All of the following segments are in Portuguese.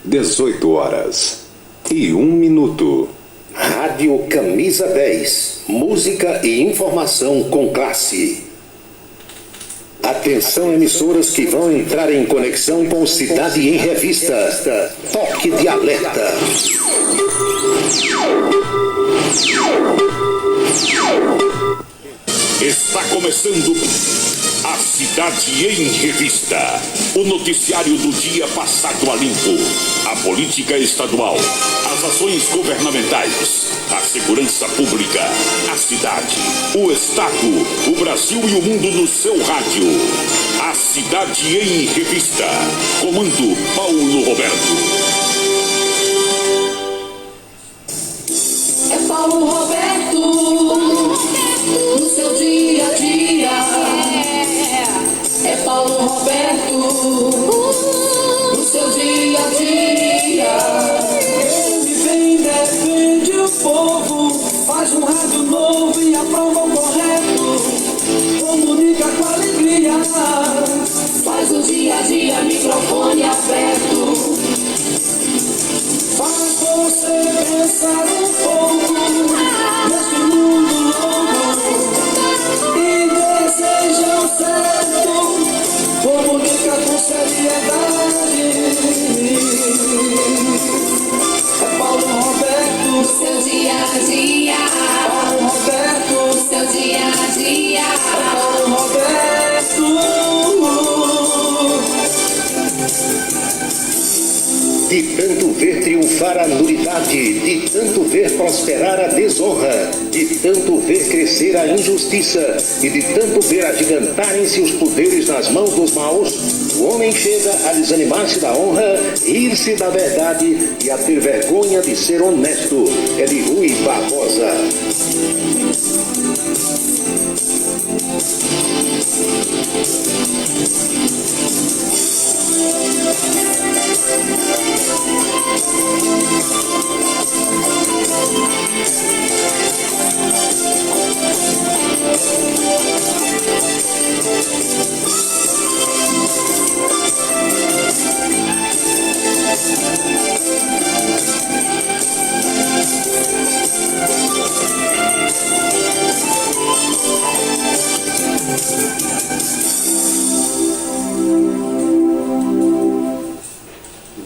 18h01. Rádio Camisa 10. Música e informação com classe. Atenção, emissoras que vão entrar em conexão com Cidade em Revista. Toque de alerta. Está começando a Cidade em Revista. O noticiário do dia passado a limpo. A política estadual, as ações governamentais, a segurança pública, a cidade, o estado, o Brasil e o mundo no seu rádio. A Cidade em Revista. Comando Paulo Roberto. É Paulo Roberto, no seu dia a dia. É Paulo Roberto, no seu dia a dia. Ele vem, defende o povo, faz um rádio novo e aprova o correto. Comunica com alegria, faz o dia a dia, microfone aberto. Faz você pensar um pouco nesse mundo louco e deseja o certo. Comunica com seriedade. É Paulo Roberto, seu dia a dia. Paulo Roberto, seu dia a dia. É Paulo Roberto. De tanto ver triunfar a nulidade, de tanto ver prosperar a desonra, de tanto ver crescer a injustiça e de tanto ver agigantarem-se os poderes nas mãos dos maus, o homem chega a desanimar-se da honra, rir-se da verdade e a ter vergonha de ser honesto. É de Rui Barbosa.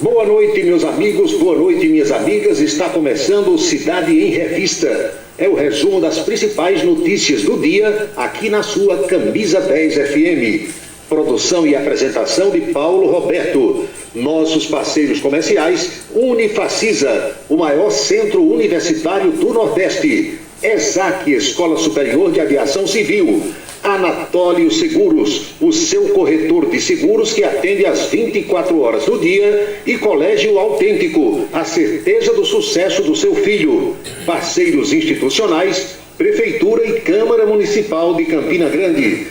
Boa noite, meus amigos, boa noite, minhas amigas. Está começando o Cidade em Revista. É o resumo das principais notícias do dia aqui na sua Camisa 10 FM. Produção e apresentação de Paulo Roberto. Nossos parceiros comerciais: Unifacisa, o maior centro universitário do Nordeste. ESAC, Escola Superior de Aviação Civil. Anatólio Seguros, o seu corretor de seguros que atende às 24 horas do dia, e Colégio Autêntico, a certeza do sucesso do seu filho. Parceiros institucionais: Prefeitura e Câmara Municipal de Campina Grande.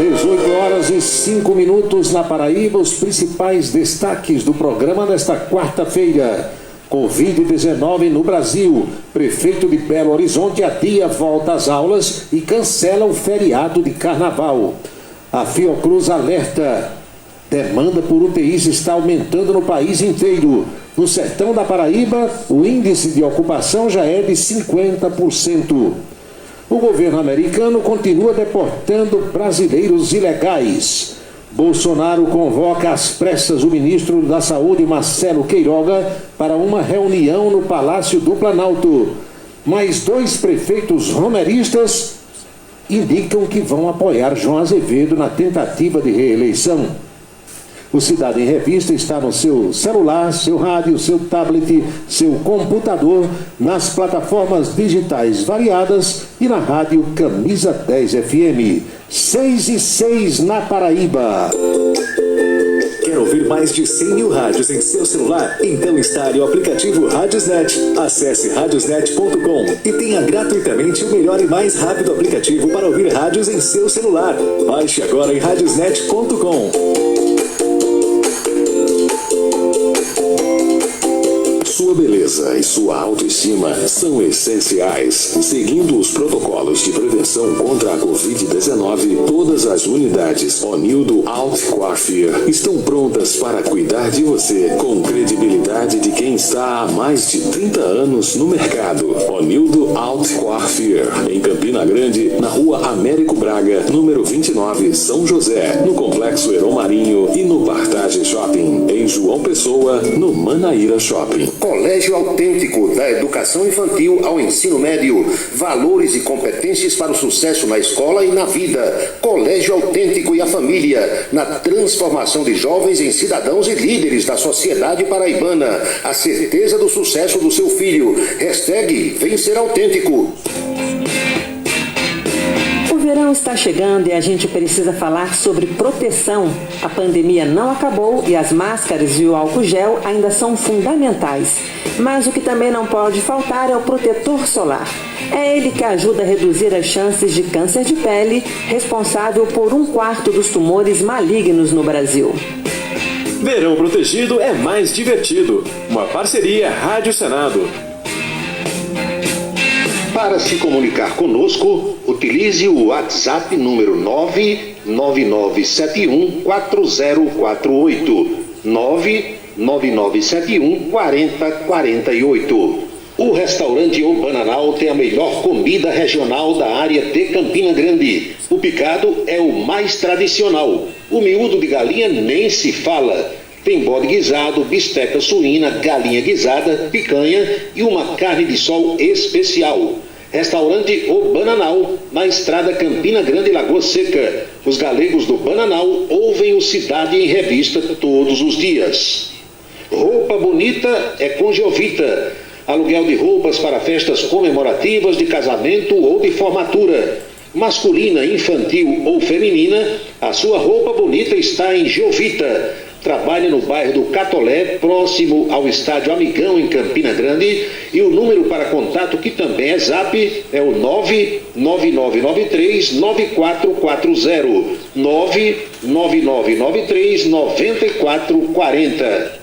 18h05 na Paraíba. Os principais destaques do programa nesta quarta-feira. Covid-19 no Brasil. Prefeito de Belo Horizonte adia volta às aulas e cancela o feriado de carnaval. A Fiocruz alerta: demanda por UTIs está aumentando no país inteiro. No sertão da Paraíba, o índice de ocupação já é de 50%. O governo americano continua deportando brasileiros ilegais. Bolsonaro convoca às pressas o ministro da Saúde, Marcelo Queiroga, para uma reunião no Palácio do Planalto. Mais 2 prefeitos romeristas indicam que vão apoiar João Azevedo na tentativa de reeleição. O Cidade em Revista está no seu celular, seu rádio, seu tablet, seu computador, nas plataformas digitais variadas e na rádio Camisa 10 FM. 6:06 na Paraíba. Quer ouvir mais de 100 mil rádios em seu celular? Então instale o aplicativo Radiosnet. Acesse radiosnet.com e tenha gratuitamente o melhor e mais rápido aplicativo para ouvir rádios em seu celular. Baixe agora em radiosnet.com. Sua beleza e sua autoestima são essenciais. Seguindo os protocolos de prevenção contra a Covid-19, todas as unidades Onildo Alt Coiffure estão prontas para cuidar de você com credibilidade de quem está há mais de 30 anos no mercado. Onildo Alt Coiffure, em Campina Grande, na rua Américo Braga, número 29, São José, no Complexo Heron Marinho e no Partage Shopping, em João Pessoa, no Manaíra Shopping. Colégio Autêntico, da educação infantil ao ensino médio. Valores e competências para o sucesso na escola e na vida. Colégio Autêntico e a família, na transformação de jovens em cidadãos e líderes da sociedade paraibana. A certeza do sucesso do seu filho. Hashtag Vem Ser Autêntico. O verão está chegando e a gente precisa falar sobre proteção. A pandemia não acabou e as máscaras e o álcool gel ainda são fundamentais. Mas o que também não pode faltar é o protetor solar. É ele que ajuda a reduzir as chances de câncer de pele, responsável por 1/4 dos tumores malignos no Brasil. Verão protegido é mais divertido. Uma parceria Rádio Senado. Para se comunicar conosco, utilize o WhatsApp número 999714048. 999714048. O restaurante O Bananal tem a melhor comida regional da área de Campina Grande. O picado é o mais tradicional. O miúdo de galinha nem se fala. Tem bode guisado, bisteca suína, galinha guisada, picanha e uma carne de sol especial. Restaurante O Bananal, na estrada Campina Grande, Lagoa Seca. Os galegos do Bananal ouvem o Cidade em Revista todos os dias. Roupa bonita é com Geovita. Aluguel de roupas para festas comemorativas, de casamento ou de formatura. Masculina, infantil ou feminina, a sua roupa bonita está em Geovita. Trabalha no bairro do Catolé, próximo ao estádio Amigão, em Campina Grande. E o número para contato, que também é zap, é o 99993-9440. 99993-9440.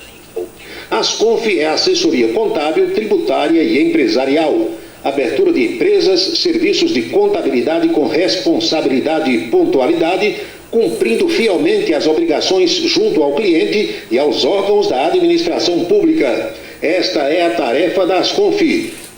Asconf é assessoria contábil, tributária e empresarial. Abertura de empresas, serviços de contabilidade com responsabilidade e pontualidade, cumprindo fielmente as obrigações junto ao cliente e aos órgãos da administração pública. Esta é a tarefa da Asconf.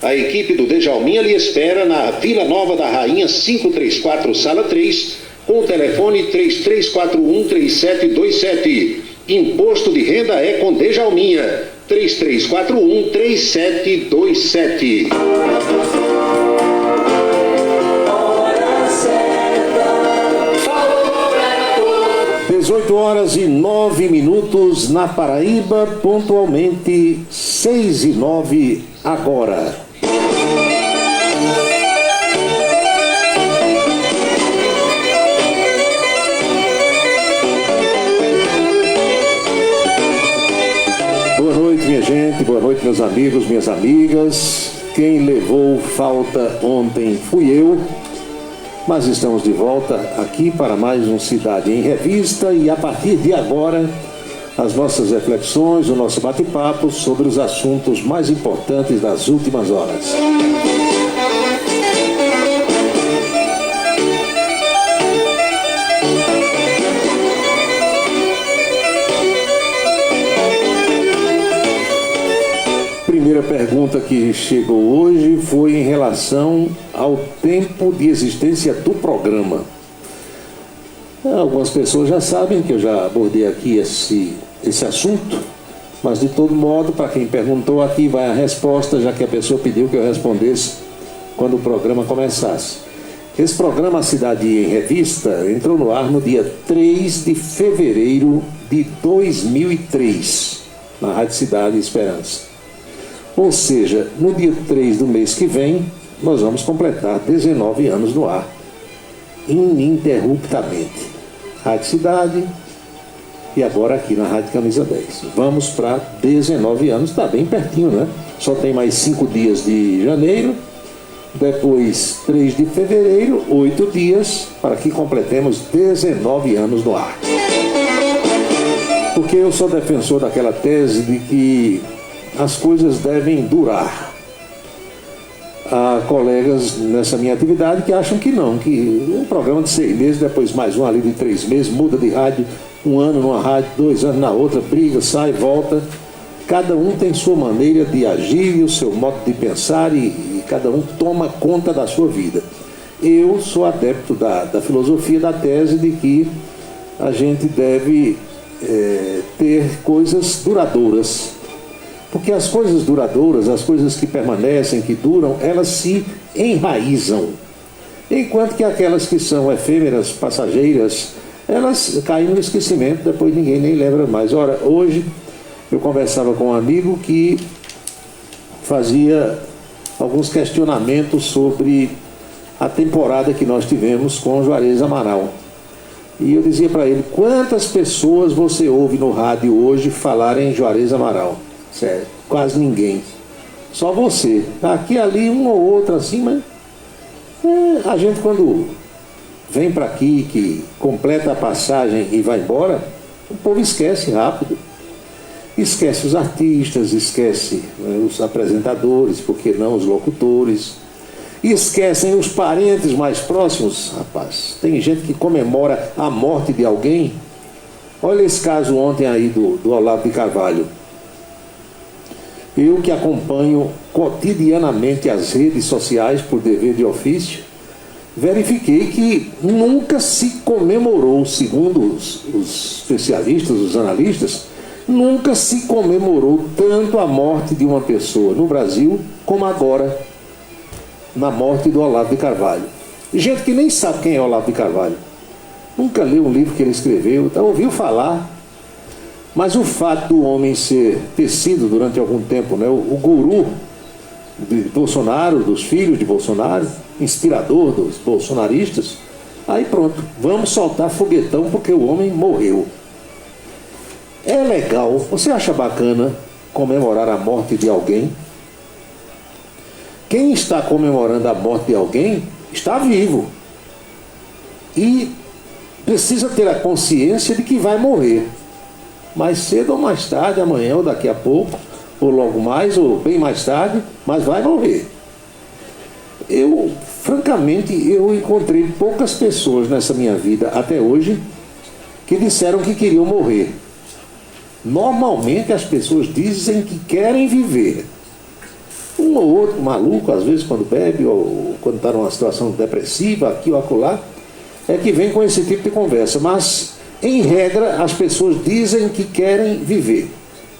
A equipe do Djalminha lhe espera na Vila Nova da Rainha 534, Sala 3, com o telefone 3341-3727. Imposto de renda é com Djalminha, 3341-3727. 18h09 na Paraíba, pontualmente 6h09 agora. Boa noite, minha gente, boa noite, meus amigos, minhas amigas. Quem levou falta ontem fui eu. Mas estamos de volta aqui para mais um Cidade em Revista e a partir de agora as nossas reflexões, o nosso bate-papo sobre os assuntos mais importantes das últimas horas. Primeira pergunta que chegou hoje foi em relação ao tempo de existência do programa. Algumas pessoas já sabem que eu já abordei aqui esse assunto, mas de todo modo, para quem perguntou, aqui vai a resposta, já que a pessoa pediu que eu respondesse quando o programa começasse. Esse programa, A Cidade em Revista, entrou no ar no dia 3 de fevereiro de 2003, na Rádio Cidade Esperança. Ou seja, no dia 3 do mês que vem, nós vamos completar 19 anos no ar, ininterruptamente. Rádio Cidade e agora aqui na Rádio Camisa 10. Vamos para 19 anos, está bem pertinho, né? Só tem mais 5 dias de janeiro, depois 3 de fevereiro, 8 dias, para que completemos 19 anos no ar. Porque eu sou defensor daquela tese de que as coisas devem durar. Há colegas nessa minha atividade que acham que não, que um programa de 6 meses, depois mais um ali de 3 meses, muda de rádio, 1 ano numa rádio, 2 anos na outra, briga, sai, volta. Cada um tem sua maneira de agir e o seu modo de pensar e cada um toma conta da sua vida. Eu sou adepto da filosofia, da tese de que a gente deve ter coisas duradouras. Porque as coisas duradouras, as coisas que permanecem, que duram, elas se enraizam. Enquanto que aquelas que são efêmeras, passageiras, elas caem no esquecimento, depois ninguém nem lembra mais. Ora, hoje eu conversava com um amigo que fazia alguns questionamentos sobre a temporada que nós tivemos com Juarez Amaral. E eu dizia para ele: quantas pessoas você ouve no rádio hoje falarem em Juarez Amaral? Sério, quase ninguém. Só você. Aqui e ali, um ou outro assim, mas a gente quando vem para aqui, que completa a passagem e vai embora, o povo esquece rápido. Esquece os artistas, esquece os apresentadores, por que não os locutores, esquecem os parentes mais próximos. Rapaz, tem gente que comemora a morte de alguém. Olha esse caso ontem aí do Olavo de Carvalho. Eu que acompanho cotidianamente as redes sociais por dever de ofício, verifiquei que nunca se comemorou, segundo os especialistas, os analistas, nunca se comemorou tanto a morte de uma pessoa no Brasil como agora na morte do Olavo de Carvalho. Gente que nem sabe quem é Olavo de Carvalho, nunca leu um livro que ele escreveu, então ouviu falar. Mas o fato do homem ter sido durante algum tempo, né, o guru de Bolsonaro, dos filhos de Bolsonaro, inspirador dos bolsonaristas, aí pronto, vamos soltar foguetão porque o homem morreu. É legal, você acha bacana comemorar a morte de alguém? Quem está comemorando a morte de alguém está vivo e precisa ter a consciência de que vai morrer. Mais cedo ou mais tarde, amanhã ou daqui a pouco, ou logo mais, ou bem mais tarde, mas vai morrer. Francamente, eu encontrei poucas pessoas nessa minha vida, até hoje, que disseram que queriam morrer. Normalmente as pessoas dizem que querem viver. Um ou outro maluco, às vezes quando bebe, ou quando está numa situação depressiva, aqui ou acolá, é que vem com esse tipo de conversa, mas em regra, as pessoas dizem que querem viver,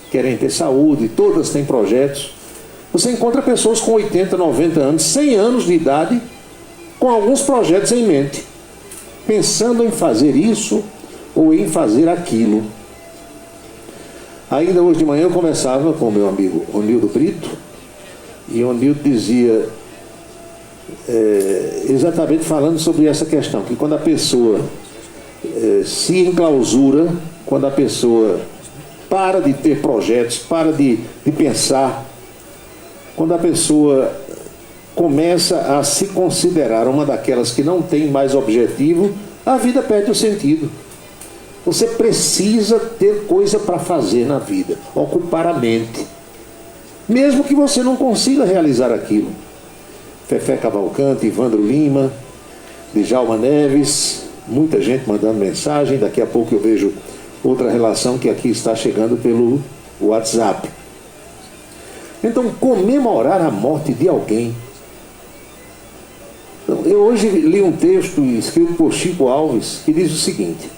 querem ter saúde, todas têm projetos. Você encontra pessoas com 80, 90 anos, 100 anos de idade, com alguns projetos em mente, pensando em fazer isso ou em fazer aquilo. Ainda hoje de manhã eu conversava com o meu amigo Onildo Brito, e Onildo dizia, exatamente falando sobre essa questão, que quando a pessoa se enclausura, quando a pessoa para de ter projetos, para de pensar, quando a pessoa começa a se considerar uma daquelas que não tem mais objetivo, a vida perde o sentido. Você precisa ter coisa para fazer na vida, ocupar a mente, mesmo que você não consiga realizar aquilo. Fefé Cavalcante, Ivandro Lima, Djalma Neves, muita gente mandando mensagem. Daqui a pouco eu vejo outra relação que aqui está chegando pelo WhatsApp. Então, comemorar a morte de alguém. Eu hoje li um texto escrito por Chico Alves que diz o seguinte: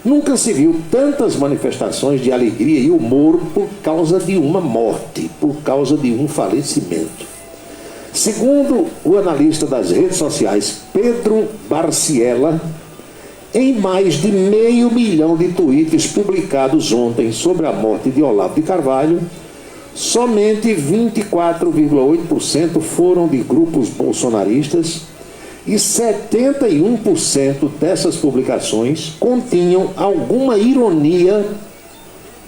nunca se viu tantas manifestações de alegria e humor por causa de uma morte, por causa de um falecimento. Segundo o analista das redes sociais Pedro Barciela, em mais de 500 mil de tweets publicados ontem sobre a morte de Olavo de Carvalho, somente 24,8% foram de grupos bolsonaristas e 71% dessas publicações continham alguma ironia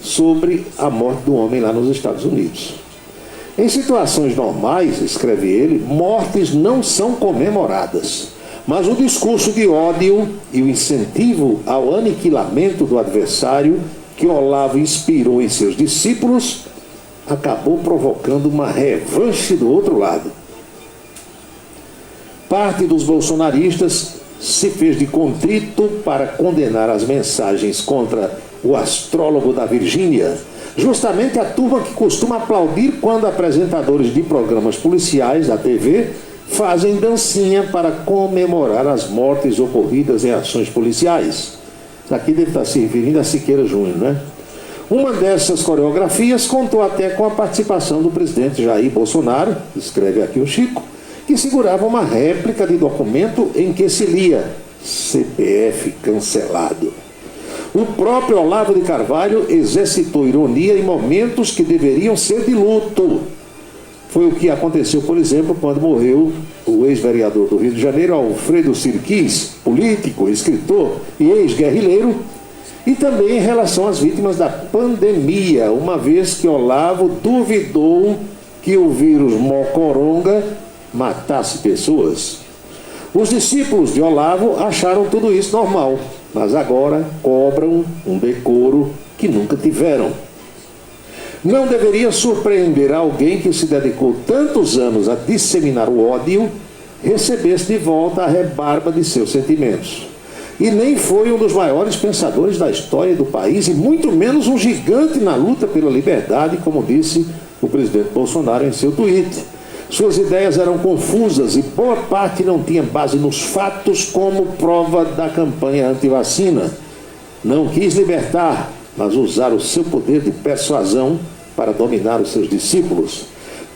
sobre a morte do homem lá nos Estados Unidos. Em situações normais, escreve ele, mortes não são comemoradas, mas o discurso de ódio e o incentivo ao aniquilamento do adversário que Olavo inspirou em seus discípulos acabou provocando uma revanche do outro lado. Parte dos bolsonaristas se fez de contrito para condenar as mensagens contra o astrólogo da Virgínia, justamente a turma que costuma aplaudir quando apresentadores de programas policiais da TV fazem dancinha para comemorar as mortes ocorridas em ações policiais. Aqui deve estar se referindo a Siqueira Júnior, né? Uma dessas coreografias contou até com a participação do presidente Jair Bolsonaro, escreve aqui o Chico, que segurava uma réplica de documento em que se lia CPF cancelado. O próprio Olavo de Carvalho exercitou ironia em momentos que deveriam ser de luto. Foi o que aconteceu, por exemplo, quando morreu o ex-vereador do Rio de Janeiro, Alfredo Sirquis, político, escritor e ex-guerrilheiro, e também em relação às vítimas da pandemia, uma vez que Olavo duvidou que o vírus mocoronga matasse pessoas. Os discípulos de Olavo acharam tudo isso normal, mas agora cobram um decoro que nunca tiveram. Não deveria surpreender alguém que se dedicou tantos anos a disseminar o ódio receber-se de volta a rebarba de seus sentimentos. E nem foi um dos maiores pensadores da história do país, e muito menos um gigante na luta pela liberdade, como disse o presidente Bolsonaro em seu tweet. Suas ideias eram confusas e boa parte não tinha base nos fatos, como prova da campanha antivacina. Não quis libertar, mas usar o seu poder de persuasão para dominar os seus discípulos.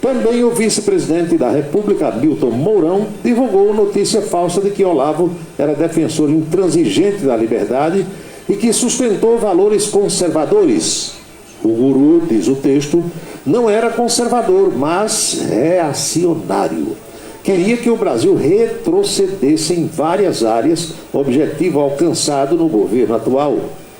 Também o vice-presidente da República, Milton Mourão, divulgou notícia falsa de que Olavo era defensor intransigente da liberdade e que sustentou valores conservadores. O guru, diz o texto, não era conservador, mas reacionário. Queria que o Brasil retrocedesse em várias áreas, objetivo alcançado no governo atual,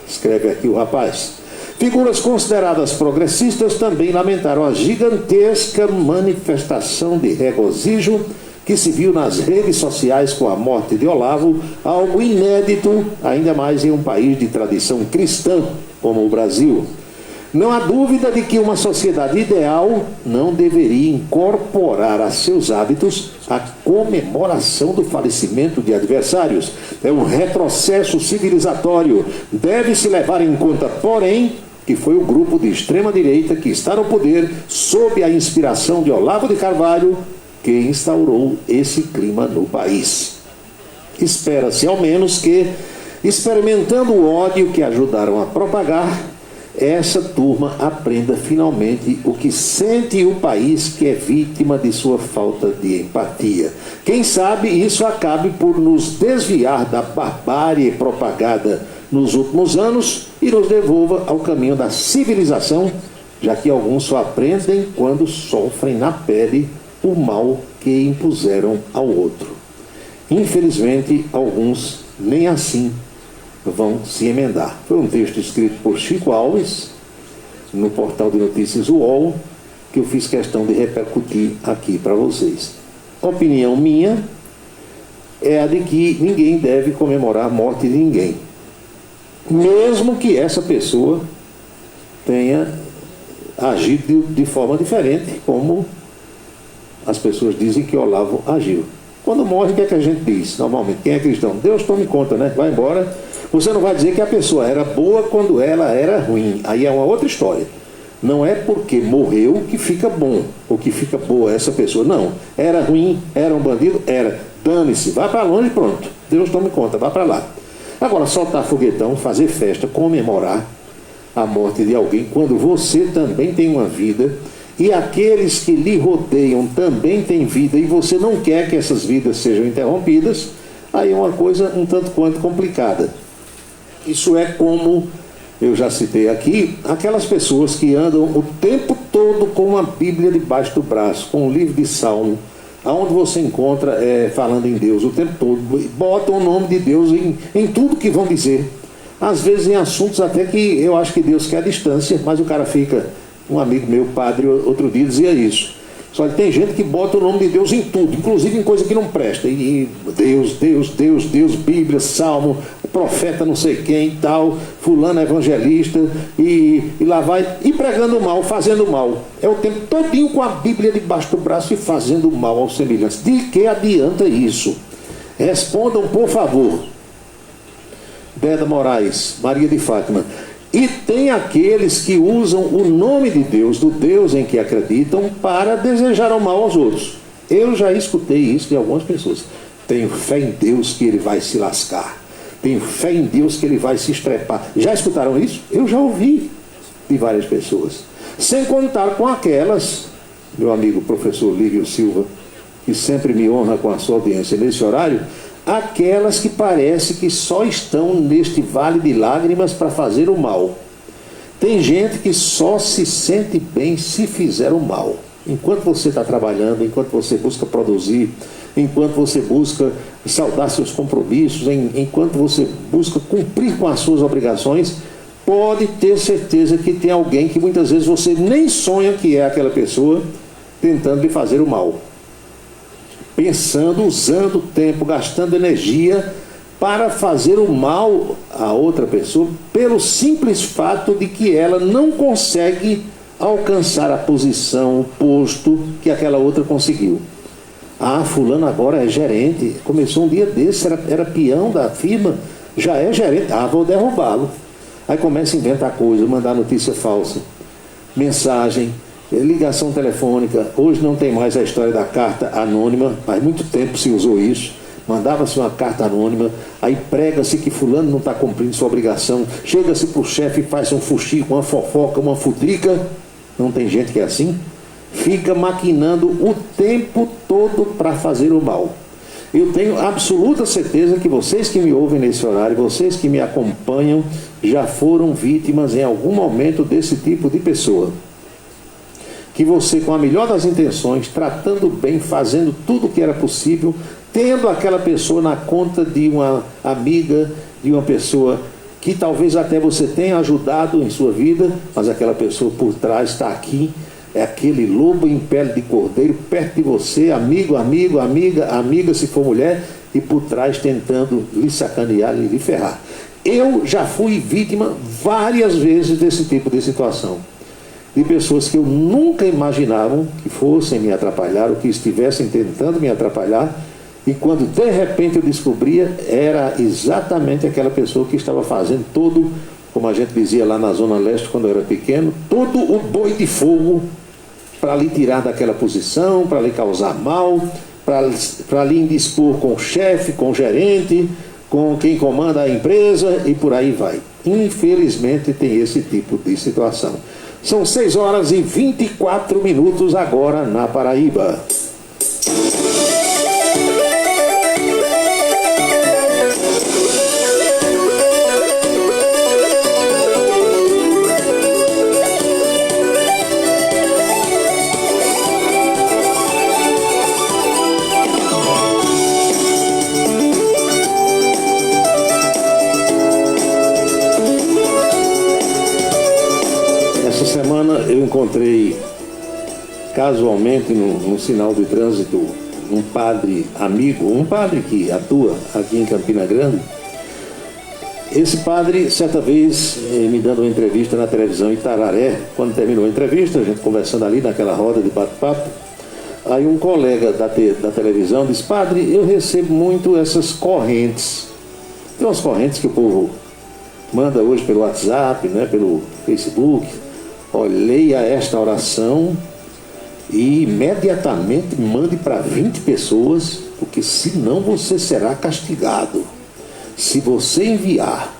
escreve aqui o rapaz. Figuras consideradas progressistas também lamentaram a gigantesca manifestação de regozijo que se viu nas redes sociais com a morte de Olavo, algo inédito, ainda mais em um país de tradição cristã como o Brasil. Não há dúvida de que uma sociedade ideal não deveria incorporar a seus hábitos a comemoração do falecimento de adversários. É um retrocesso civilizatório. Deve-se levar em conta, porém, que foi o grupo de extrema-direita que está no poder, sob a inspiração de Olavo de Carvalho, que instaurou esse clima no país. Espera-se, ao menos, que, experimentando o ódio que ajudaram a propagar, essa turma aprenda finalmente o que sente o país que é vítima de sua falta de empatia. Quem sabe isso acabe por nos desviar da barbárie propagada nos últimos anos e nos devolva ao caminho da civilização, já que alguns só aprendem quando sofrem na pele o mal que impuseram ao outro. Infelizmente, alguns nem assim vão se emendar. Foi um texto escrito por Chico Alves, no portal de notícias UOL, que eu fiz questão de repercutir aqui para vocês. A opinião minha é a de que ninguém deve comemorar a morte de ninguém, mesmo que essa pessoa tenha agido de forma diferente, como as pessoas dizem que Olavo agiu. Quando morre, o que é que a gente diz? Normalmente, quem é cristão? Deus tome conta, né? Vai embora. Você não vai dizer que a pessoa era boa quando ela era ruim. Aí é uma outra história. Não é porque morreu que fica bom, ou que fica boa essa pessoa. Não. Era ruim, era um bandido, era. Dane-se, vai para longe, pronto. Deus tome conta, vai para lá. Agora, soltar foguetão, fazer festa, comemorar a morte de alguém, quando você também tem uma vida, e aqueles que lhe rodeiam também têm vida, e você não quer que essas vidas sejam interrompidas, aí é uma coisa um tanto quanto complicada. Isso é como, eu já citei aqui, aquelas pessoas que andam o tempo todo com uma Bíblia debaixo do braço, com um livro de Salmo, aonde você encontra falando em Deus o tempo todo, botam o nome de Deus em tudo que vão dizer. Às vezes em assuntos até que eu acho que Deus quer a distância, mas o cara fica... Um amigo meu, padre, outro dia dizia isso. Só que tem gente que bota o nome de Deus em tudo, inclusive em coisa que não presta. E Deus, Deus, Deus, Deus, Bíblia, Salmo, profeta não sei quem, tal, fulano evangelista, e lá vai, e pregando mal, fazendo mal. É o tempo todinho com a Bíblia debaixo do braço e fazendo mal aos semelhantes. De que adianta isso? Respondam, por favor. Beda Moraes, Maria de Fátima. E tem aqueles que usam o nome de Deus, do Deus em que acreditam, para desejar o mal aos outros. Eu já escutei isso de algumas pessoas. Tenho fé em Deus que ele vai se lascar. Tenho fé em Deus que ele vai se estrepar. Já escutaram isso? Eu já ouvi de várias pessoas. Sem contar com aquelas, meu amigo professor Lívio Silva, que sempre me honra com a sua audiência nesse horário, aquelas que parece que só estão neste vale de lágrimas para fazer o mal. Tem gente que só se sente bem se fizer o mal. Enquanto você está trabalhando, enquanto você busca produzir, enquanto você busca saldar seus compromissos, enquanto você busca cumprir com as suas obrigações, pode ter certeza que tem alguém que muitas vezes você nem sonha que é aquela pessoa tentando lhe fazer o mal. Pensando, usando tempo, gastando energia para fazer o mal a outra pessoa, pelo simples fato de que ela não consegue alcançar a posição, o posto que aquela outra conseguiu. Ah, fulano agora é gerente, começou um dia desse, era peão da firma, já é gerente, vou derrubá-lo. Aí começa a inventar coisa, mandar notícia falsa, mensagem, ligação telefônica. Hoje não tem mais a história da carta anônima, faz muito tempo se usou isso. Mandava-se uma carta anônima, aí prega-se que fulano não está cumprindo sua obrigação, chega-se para o chefe e faz um fuxico, uma fofoca, uma futrica. Não tem gente que é assim? Fica maquinando o tempo todo para fazer o mal. Eu tenho absoluta certeza que vocês que me ouvem nesse horário, vocês que me acompanham, já foram vítimas em algum momento desse tipo de pessoa. Que você, com a melhor das intenções, tratando bem, fazendo tudo o que era possível, tendo aquela pessoa na conta de uma amiga, de uma pessoa que talvez até você tenha ajudado em sua vida, mas aquela pessoa por trás está aqui, é aquele lobo em pele de cordeiro, perto de você, amigo, amiga, se for mulher, e por trás tentando lhe sacanear, lhe ferrar. Eu já fui vítima várias vezes desse tipo de situação. De pessoas que eu nunca imaginava que fossem me atrapalhar, ou que estivessem tentando me atrapalhar, e quando de repente eu descobria, era exatamente aquela pessoa que estava fazendo todo, como a gente dizia lá na Zona Leste quando eu era pequeno, todo o boi de fogo para lhe tirar daquela posição, para lhe causar mal, para lhe indispor com o chefe, com o gerente, com quem comanda a empresa e por aí vai. Infelizmente tem esse tipo de situação. São 6h24 agora na Paraíba. Eu encontrei casualmente no sinal de trânsito um padre amigo, um padre que atua aqui em Campina Grande. Esse padre, certa vez, me dando uma entrevista na televisão Itararé, quando terminou a entrevista, a gente conversando ali naquela roda de bate-papo, aí um colega da televisão disse: padre, eu recebo muito essas correntes. Tem umas correntes que o povo manda hoje pelo WhatsApp, né, pelo Facebook. Olhei a esta oração e imediatamente mande para 20 pessoas, porque senão você será castigado. Se você enviar,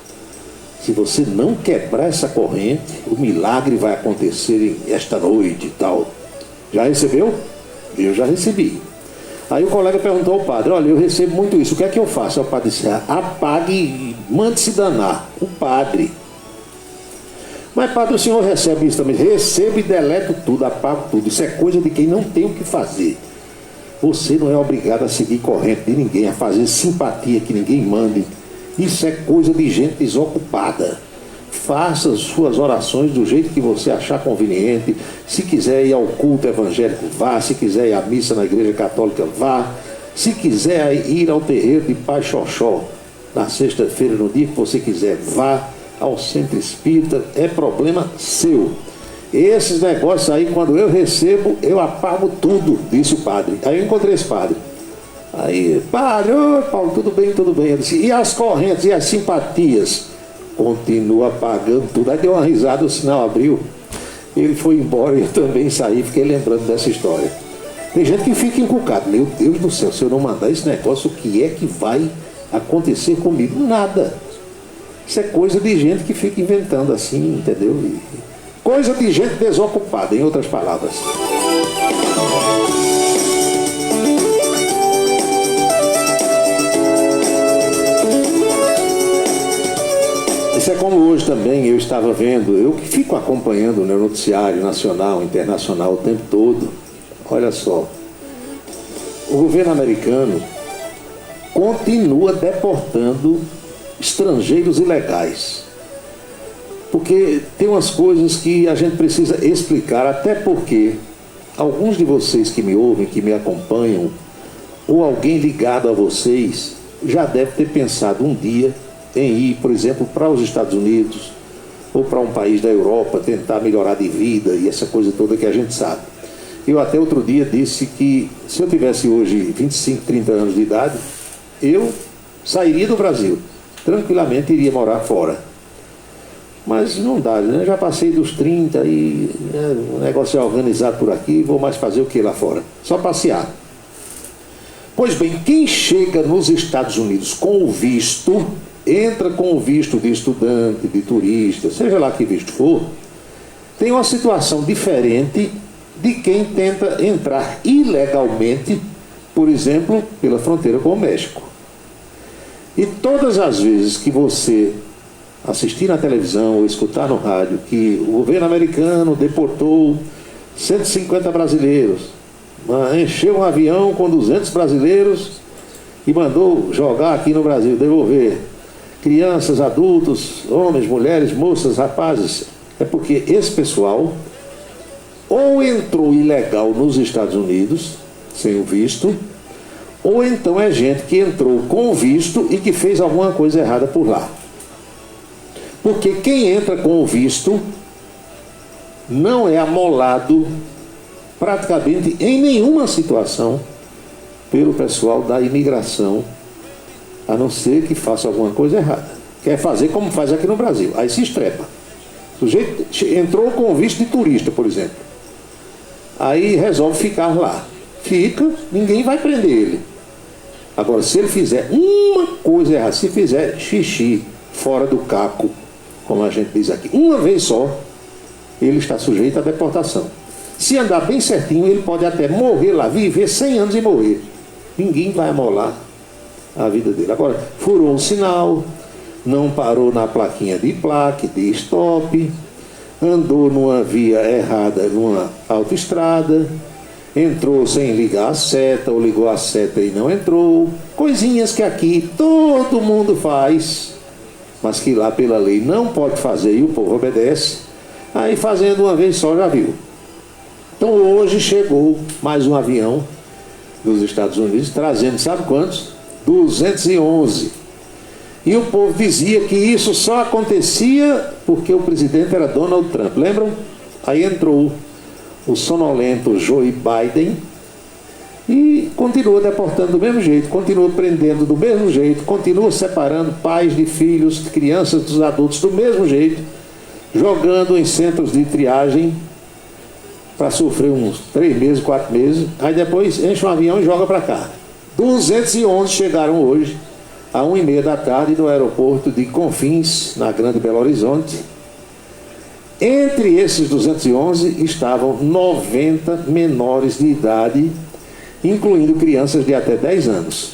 se você não quebrar essa corrente, o milagre vai acontecer esta noite e tal. Já recebeu? Eu já recebi. Aí o colega perguntou ao padre: olha, eu recebo muito isso, o que é que eu faço? O padre disse: apague e mande-se danar. O padre: mas padre, o senhor recebe isso também? Recebo e deleto tudo, apago tudo. Isso é coisa de quem não tem o que fazer. Você não é obrigado a seguir corrente de ninguém, a fazer simpatia que ninguém mande. Isso é coisa de gente desocupada. Faça as suas orações do jeito que você achar conveniente. Se quiser ir ao culto evangélico, vá. Se quiser ir à missa na igreja católica, vá. Se quiser ir ao terreiro de Pai Xoxó, na sexta-feira, no dia que você quiser, vá ao centro espírita, é problema seu. Esses negócios aí, quando eu recebo, eu apago tudo, disse o padre. Aí eu encontrei esse padre. Aí, padre, ô Paulo, tudo bem, tudo bem. Eu disse, e as correntes e as simpatias? Continua pagando tudo. Aí deu uma risada, o sinal abriu. Ele foi embora e eu também saí, fiquei lembrando dessa história. Tem gente que fica encucado. Meu Deus do céu, se eu não mandar esse negócio, o que é que vai acontecer comigo? Nada. Isso é coisa de gente que fica inventando assim, entendeu? Coisa de gente desocupada, em outras palavras. Isso é como hoje também eu estava vendo, eu que fico acompanhando o noticiário nacional, internacional o tempo todo. Olha só, o governo americano continua deportando estrangeiros ilegais. Porque tem umas coisas que a gente precisa explicar, até porque alguns de vocês que me ouvem, que me acompanham, ou alguém ligado a vocês, já deve ter pensado um dia em ir, por exemplo, para os Estados Unidos ou para um país da Europa, tentar melhorar de vida e essa coisa toda que a gente sabe. Eu até outro dia disse que se eu tivesse hoje 25, 30 anos de idade, eu sairia do Brasil, tranquilamente iria morar fora. Mas não dá, né? Já passei dos 30 e o negócio é organizado por aqui, vou mais fazer o que lá fora? Só passear. Pois bem, quem chega nos Estados Unidos com o visto, entra com o visto de estudante, de turista, seja lá que visto for, tem uma situação diferente de quem tenta entrar ilegalmente, por exemplo, pela fronteira com o México. E todas as vezes que você assistir na televisão ou escutar no rádio que o governo americano deportou 150 brasileiros, encheu um avião com 200 brasileiros e mandou jogar aqui no Brasil, devolver crianças, adultos, homens, mulheres, moças, rapazes, é porque esse pessoal ou entrou ilegal nos Estados Unidos, sem o visto, ou então é gente que entrou com o visto e que fez alguma coisa errada por lá. Porque quem entra com o visto não é amolado praticamente em nenhuma situação pelo pessoal da imigração, a não ser que faça alguma coisa errada. Quer fazer como faz aqui no Brasil, aí se estrepa. O sujeito entrou com o visto de turista, por exemplo, aí resolve ficar lá. Fica, ninguém vai prender ele. Agora, se ele fizer uma coisa errada, se fizer xixi fora do caco, como a gente diz aqui, uma vez só, ele está sujeito à deportação. Se andar bem certinho, ele pode até morrer lá, viver 100 anos e morrer. Ninguém vai amolar a vida dele. Agora, furou um sinal, não parou na plaquinha de plaque, de stop, andou numa via errada, numa autoestrada, entrou sem ligar a seta, ou ligou a seta e não entrou. Coisinhas que aqui todo mundo faz, mas que lá pela lei não pode fazer e o povo obedece. Aí fazendo uma vez só já viu. Então hoje chegou mais um avião dos Estados Unidos, trazendo, sabe quantos? 211. E o povo dizia que isso só acontecia porque o presidente era Donald Trump, lembram? Aí entrou o sonolento Joe Biden e continua deportando do mesmo jeito, continua prendendo do mesmo jeito, continua separando pais de filhos, de crianças dos adultos do mesmo jeito, jogando em centros de triagem para sofrer uns 3 meses, 4 meses, aí depois enche um avião e joga para cá. 211 chegaram hoje, à 1h30 da tarde, no aeroporto de Confins, na Grande Belo Horizonte. Entre esses 211 estavam 90 menores de idade, incluindo crianças de até 10 anos.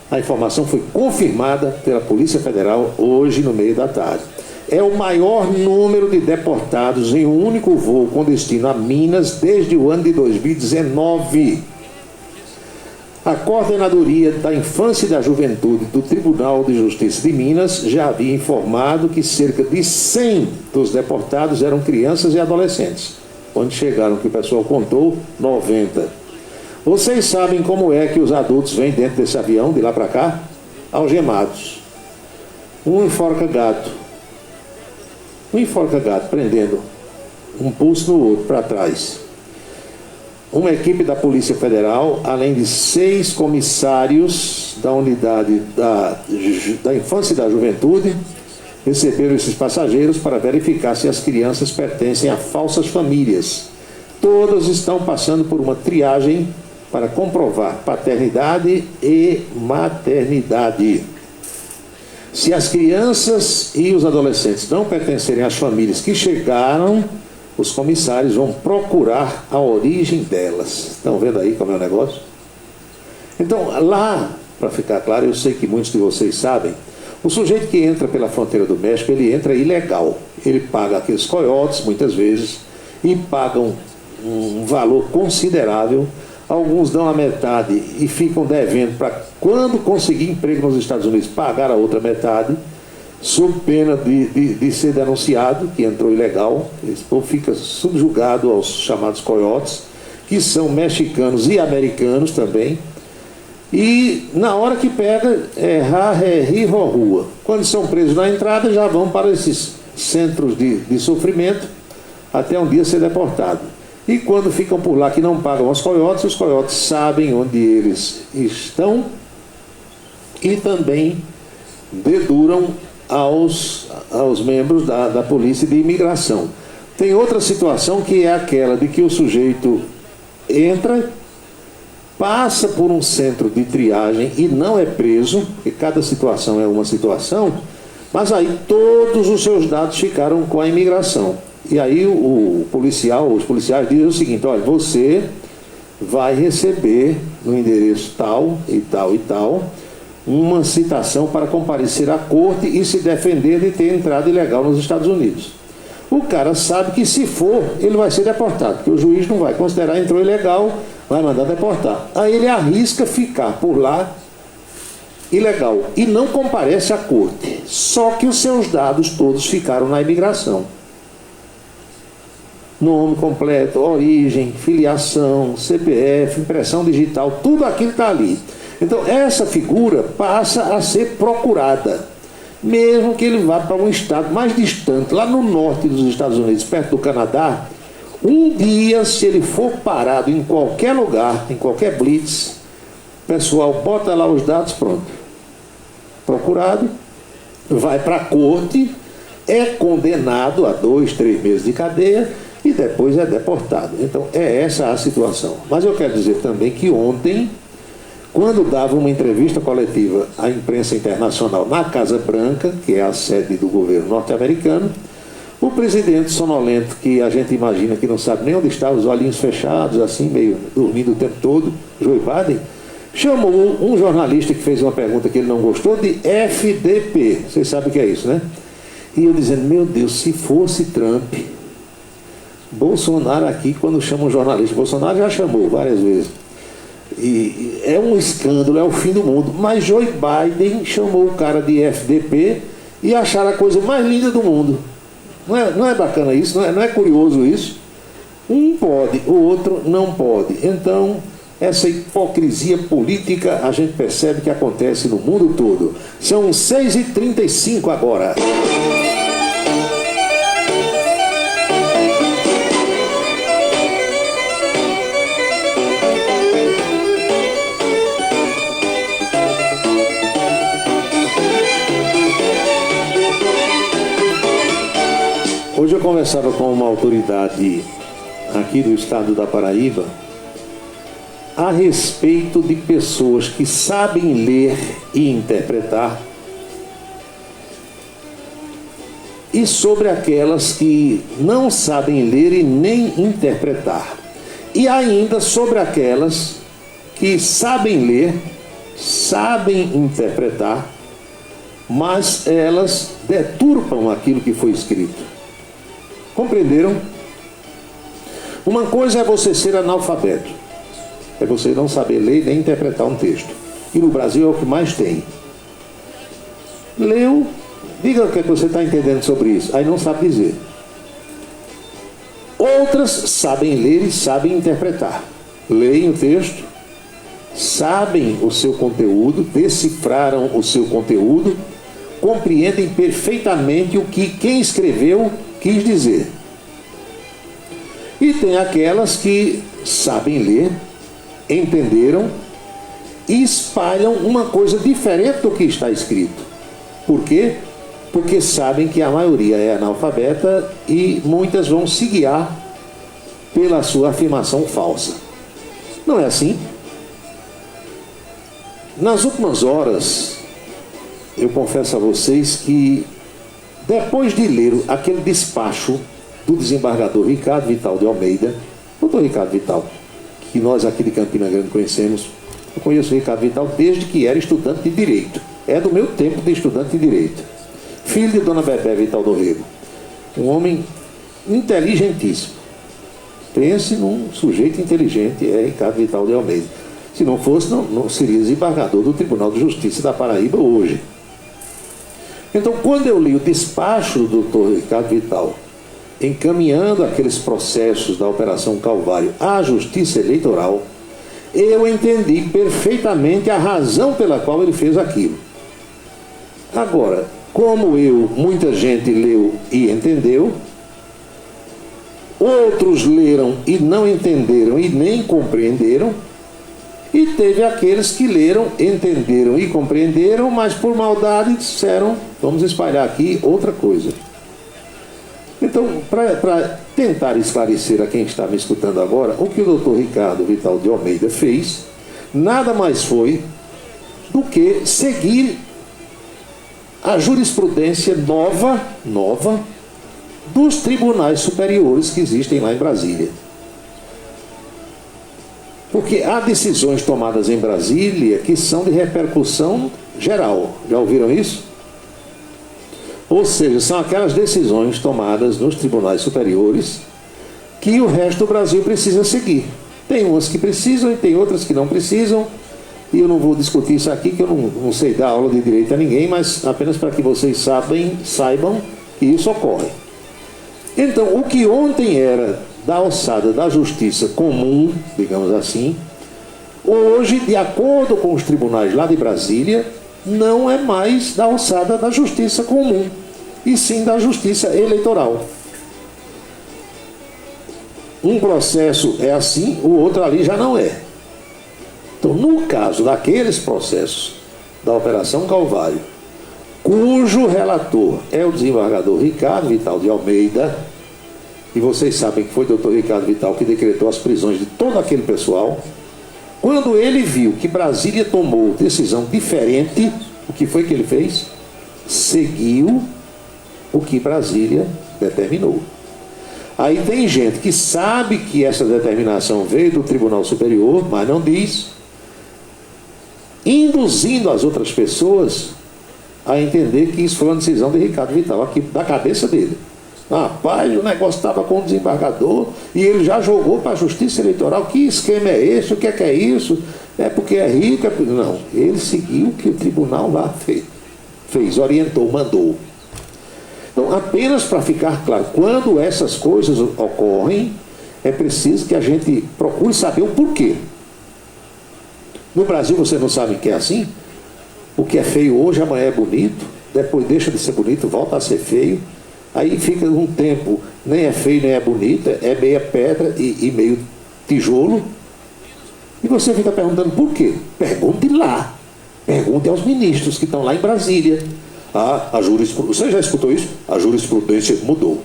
A informação foi confirmada pela Polícia Federal hoje, no meio da tarde. É o maior número de deportados em um único voo com destino a Minas desde o ano de 2019. A Coordenadoria da Infância e da Juventude do Tribunal de Justiça de Minas já havia informado que cerca de 100 dos deportados eram crianças e adolescentes. Quando chegaram, que o pessoal contou, 90. Vocês sabem como é que os adultos vêm dentro desse avião, de lá para cá? algemados. Um enforca gato, prendendo um pulso no outro, para trás. Uma equipe da Polícia Federal, além de 6 comissários da unidade da infância e da juventude, receberam esses passageiros para verificar se as crianças pertencem a falsas famílias. Todas estão passando por uma triagem para comprovar paternidade e maternidade. Se as crianças e os adolescentes não pertencerem às famílias que chegaram, os comissários vão procurar a origem delas. Estão vendo aí como é o negócio? Então, lá, para ficar claro, eu sei que muitos de vocês sabem, o sujeito que entra pela fronteira do México, ele entra ilegal. Ele paga aqueles coiotes, muitas vezes, e pagam um valor considerável. Alguns dão a metade e ficam devendo para, quando conseguir emprego nos Estados Unidos, pagar a outra metade, sob pena de ser denunciado, que entrou ilegal. Esse povo fica subjugado aos chamados coiotes, que são mexicanos e americanos também. E na hora que pega, rua. Quando são presos na entrada, já vão para esses centros de sofrimento, até um dia ser deportado. E quando ficam por lá que não pagam os coiotes sabem onde eles estão e também deduram aos membros da Polícia de Imigração. Tem outra situação, que é aquela de que o sujeito entra, passa por um centro de triagem e não é preso, porque cada situação é uma situação, mas aí todos os seus dados ficaram com a imigração. E aí os policiais dizem o seguinte: olha, você vai receber no endereço tal e tal e tal uma citação para comparecer à corte e se defender de ter entrado ilegal nos Estados Unidos. O cara sabe que, se for, ele vai ser deportado, porque o juiz não vai considerar entrou ilegal, vai mandar deportar. Aí ele arrisca ficar por lá ilegal e não comparece à corte. Só que os seus dados todos ficaram na imigração. Nome completo, origem, filiação, CPF, impressão digital, tudo aquilo está ali. Então essa figura passa a ser procurada, mesmo que ele vá para um estado mais distante, lá no norte dos Estados Unidos, perto do Canadá. Um dia, se ele for parado em qualquer lugar, em qualquer blitz, o pessoal bota lá os dados, pronto. Procurado, vai para a corte, é condenado a 2, 3 meses de cadeia e depois é deportado. Então é essa a situação. Mas eu quero dizer também que ontem, quando dava uma entrevista coletiva à imprensa internacional na Casa Branca, que é a sede do governo norte-americano, o presidente sonolento, que a gente imagina que não sabe nem onde está, os olhinhos fechados, assim, meio dormindo o tempo todo, Joe Biden, chamou um jornalista que fez uma pergunta que ele não gostou de FDP. Vocês sabem o que é isso, né? E eu dizendo: meu Deus, se fosse Trump, Bolsonaro aqui, quando chama um jornalista, Bolsonaro já chamou várias vezes, e é um escândalo, é o fim do mundo. Mas Joe Biden chamou o cara de FDP e acharam a coisa mais linda do mundo. Não é bacana isso? Não é curioso isso? Um pode, o outro não pode. Então, essa hipocrisia política a gente percebe que acontece no mundo todo. São 6h35 agora. Hoje eu conversava com uma autoridade aqui do estado da Paraíba a respeito de pessoas que sabem ler e interpretar, e sobre aquelas que não sabem ler e nem interpretar, e ainda sobre aquelas que sabem ler, sabem interpretar, mas elas deturpam aquilo que foi escrito. Compreenderam? Uma coisa é você ser analfabeto, é você não saber ler nem interpretar um texto, e no Brasil é o que mais tem. Leu, diga o que você está entendendo sobre isso, aí não sabe dizer. Outras sabem ler e sabem interpretar, leem o texto, sabem o seu conteúdo, decifraram o seu conteúdo, compreendem perfeitamente o que quem escreveu quis dizer. E tem aquelas que sabem ler, entenderam e espalham uma coisa diferente do que está escrito. Por quê? Porque sabem que a maioria é analfabeta e muitas vão se guiar pela sua afirmação falsa. Não é assim? Nas últimas horas, eu confesso a vocês que, depois de ler aquele despacho do desembargador Ricardo Vital de Almeida, doutor Ricardo Vital, que nós aqui de Campina Grande conhecemos, eu conheço o Ricardo Vital desde que era estudante de Direito. É do meu tempo de estudante de Direito. Filho de Dona Bebé Vital do Rego. Um homem inteligentíssimo. Pense num sujeito inteligente, é Ricardo Vital de Almeida. Se não fosse, não seria desembargador do Tribunal de Justiça da Paraíba hoje. Então, quando eu li o despacho do doutor Ricardo Vital, encaminhando aqueles processos da Operação Calvário à Justiça Eleitoral, eu entendi perfeitamente a razão pela qual ele fez aquilo. Agora, como muita gente leu e entendeu, outros leram e não entenderam e nem compreenderam, e teve aqueles que leram, entenderam e compreenderam, mas por maldade disseram, vamos espalhar aqui outra coisa. Então, para tentar esclarecer a quem está me escutando agora, o que o doutor Ricardo Vital de Almeida fez, nada mais foi do que seguir a jurisprudência nova dos tribunais superiores que existem lá em Brasília. Porque há decisões tomadas em Brasília que são de repercussão geral. Já ouviram isso? Ou seja, são aquelas decisões tomadas nos tribunais superiores que o resto do Brasil precisa seguir. Tem umas que precisam e tem outras que não precisam. E eu não vou discutir isso aqui, que eu não sei dar aula de direito a ninguém, mas apenas para que vocês saibam que isso ocorre. Então, o que ontem era da alçada da justiça comum, digamos assim, hoje, de acordo com os tribunais lá de Brasília, não é mais da alçada da justiça comum, e sim da justiça eleitoral. Um processo é assim, o outro ali já não é. Então, no caso daqueles processos da Operação Calvário, cujo relator é o desembargador Ricardo Vital de Almeida, e vocês sabem que foi o doutor Ricardo Vital que decretou as prisões de todo aquele pessoal, quando ele viu que Brasília tomou decisão diferente, o que foi que ele fez? Seguiu o que Brasília determinou. Aí tem gente que sabe que essa determinação veio do Tribunal Superior, mas não diz, induzindo as outras pessoas a entender que isso foi uma decisão de Ricardo Vital, aqui da cabeça dele. Rapaz, o negócio estava com o desembargador e ele já jogou para a Justiça Eleitoral. Que esquema é esse? O que é isso? É porque é rico? Não, ele seguiu o que o tribunal lá fez, orientou, mandou. Então, apenas para ficar claro, quando essas coisas ocorrem, é preciso que a gente procure saber o porquê. No Brasil, você não sabe que é assim? O que é feio hoje, amanhã é bonito, depois deixa de ser bonito, volta a ser feio. Aí fica um tempo, nem é feio, nem é bonita, é meia pedra e meio tijolo. E você fica perguntando por quê? Pergunte lá. Pergunte aos ministros que estão lá em Brasília. A jurisprudência, você já escutou isso? A jurisprudência mudou.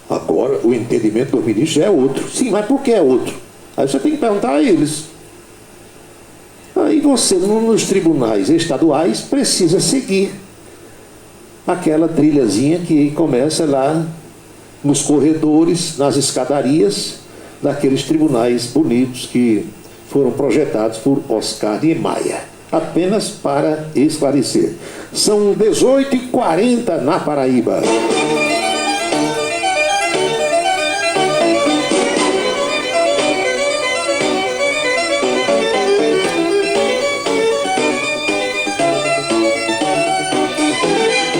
Agora o entendimento dos ministros é outro. Sim, mas por que é outro? Aí você tem que perguntar a eles. Aí você, nos tribunais estaduais, precisa seguir aquela trilhazinha que começa lá nos corredores, nas escadarias daqueles tribunais bonitos que foram projetados por Oscar Niemeyer. Apenas para esclarecer. São 18h40 na Paraíba.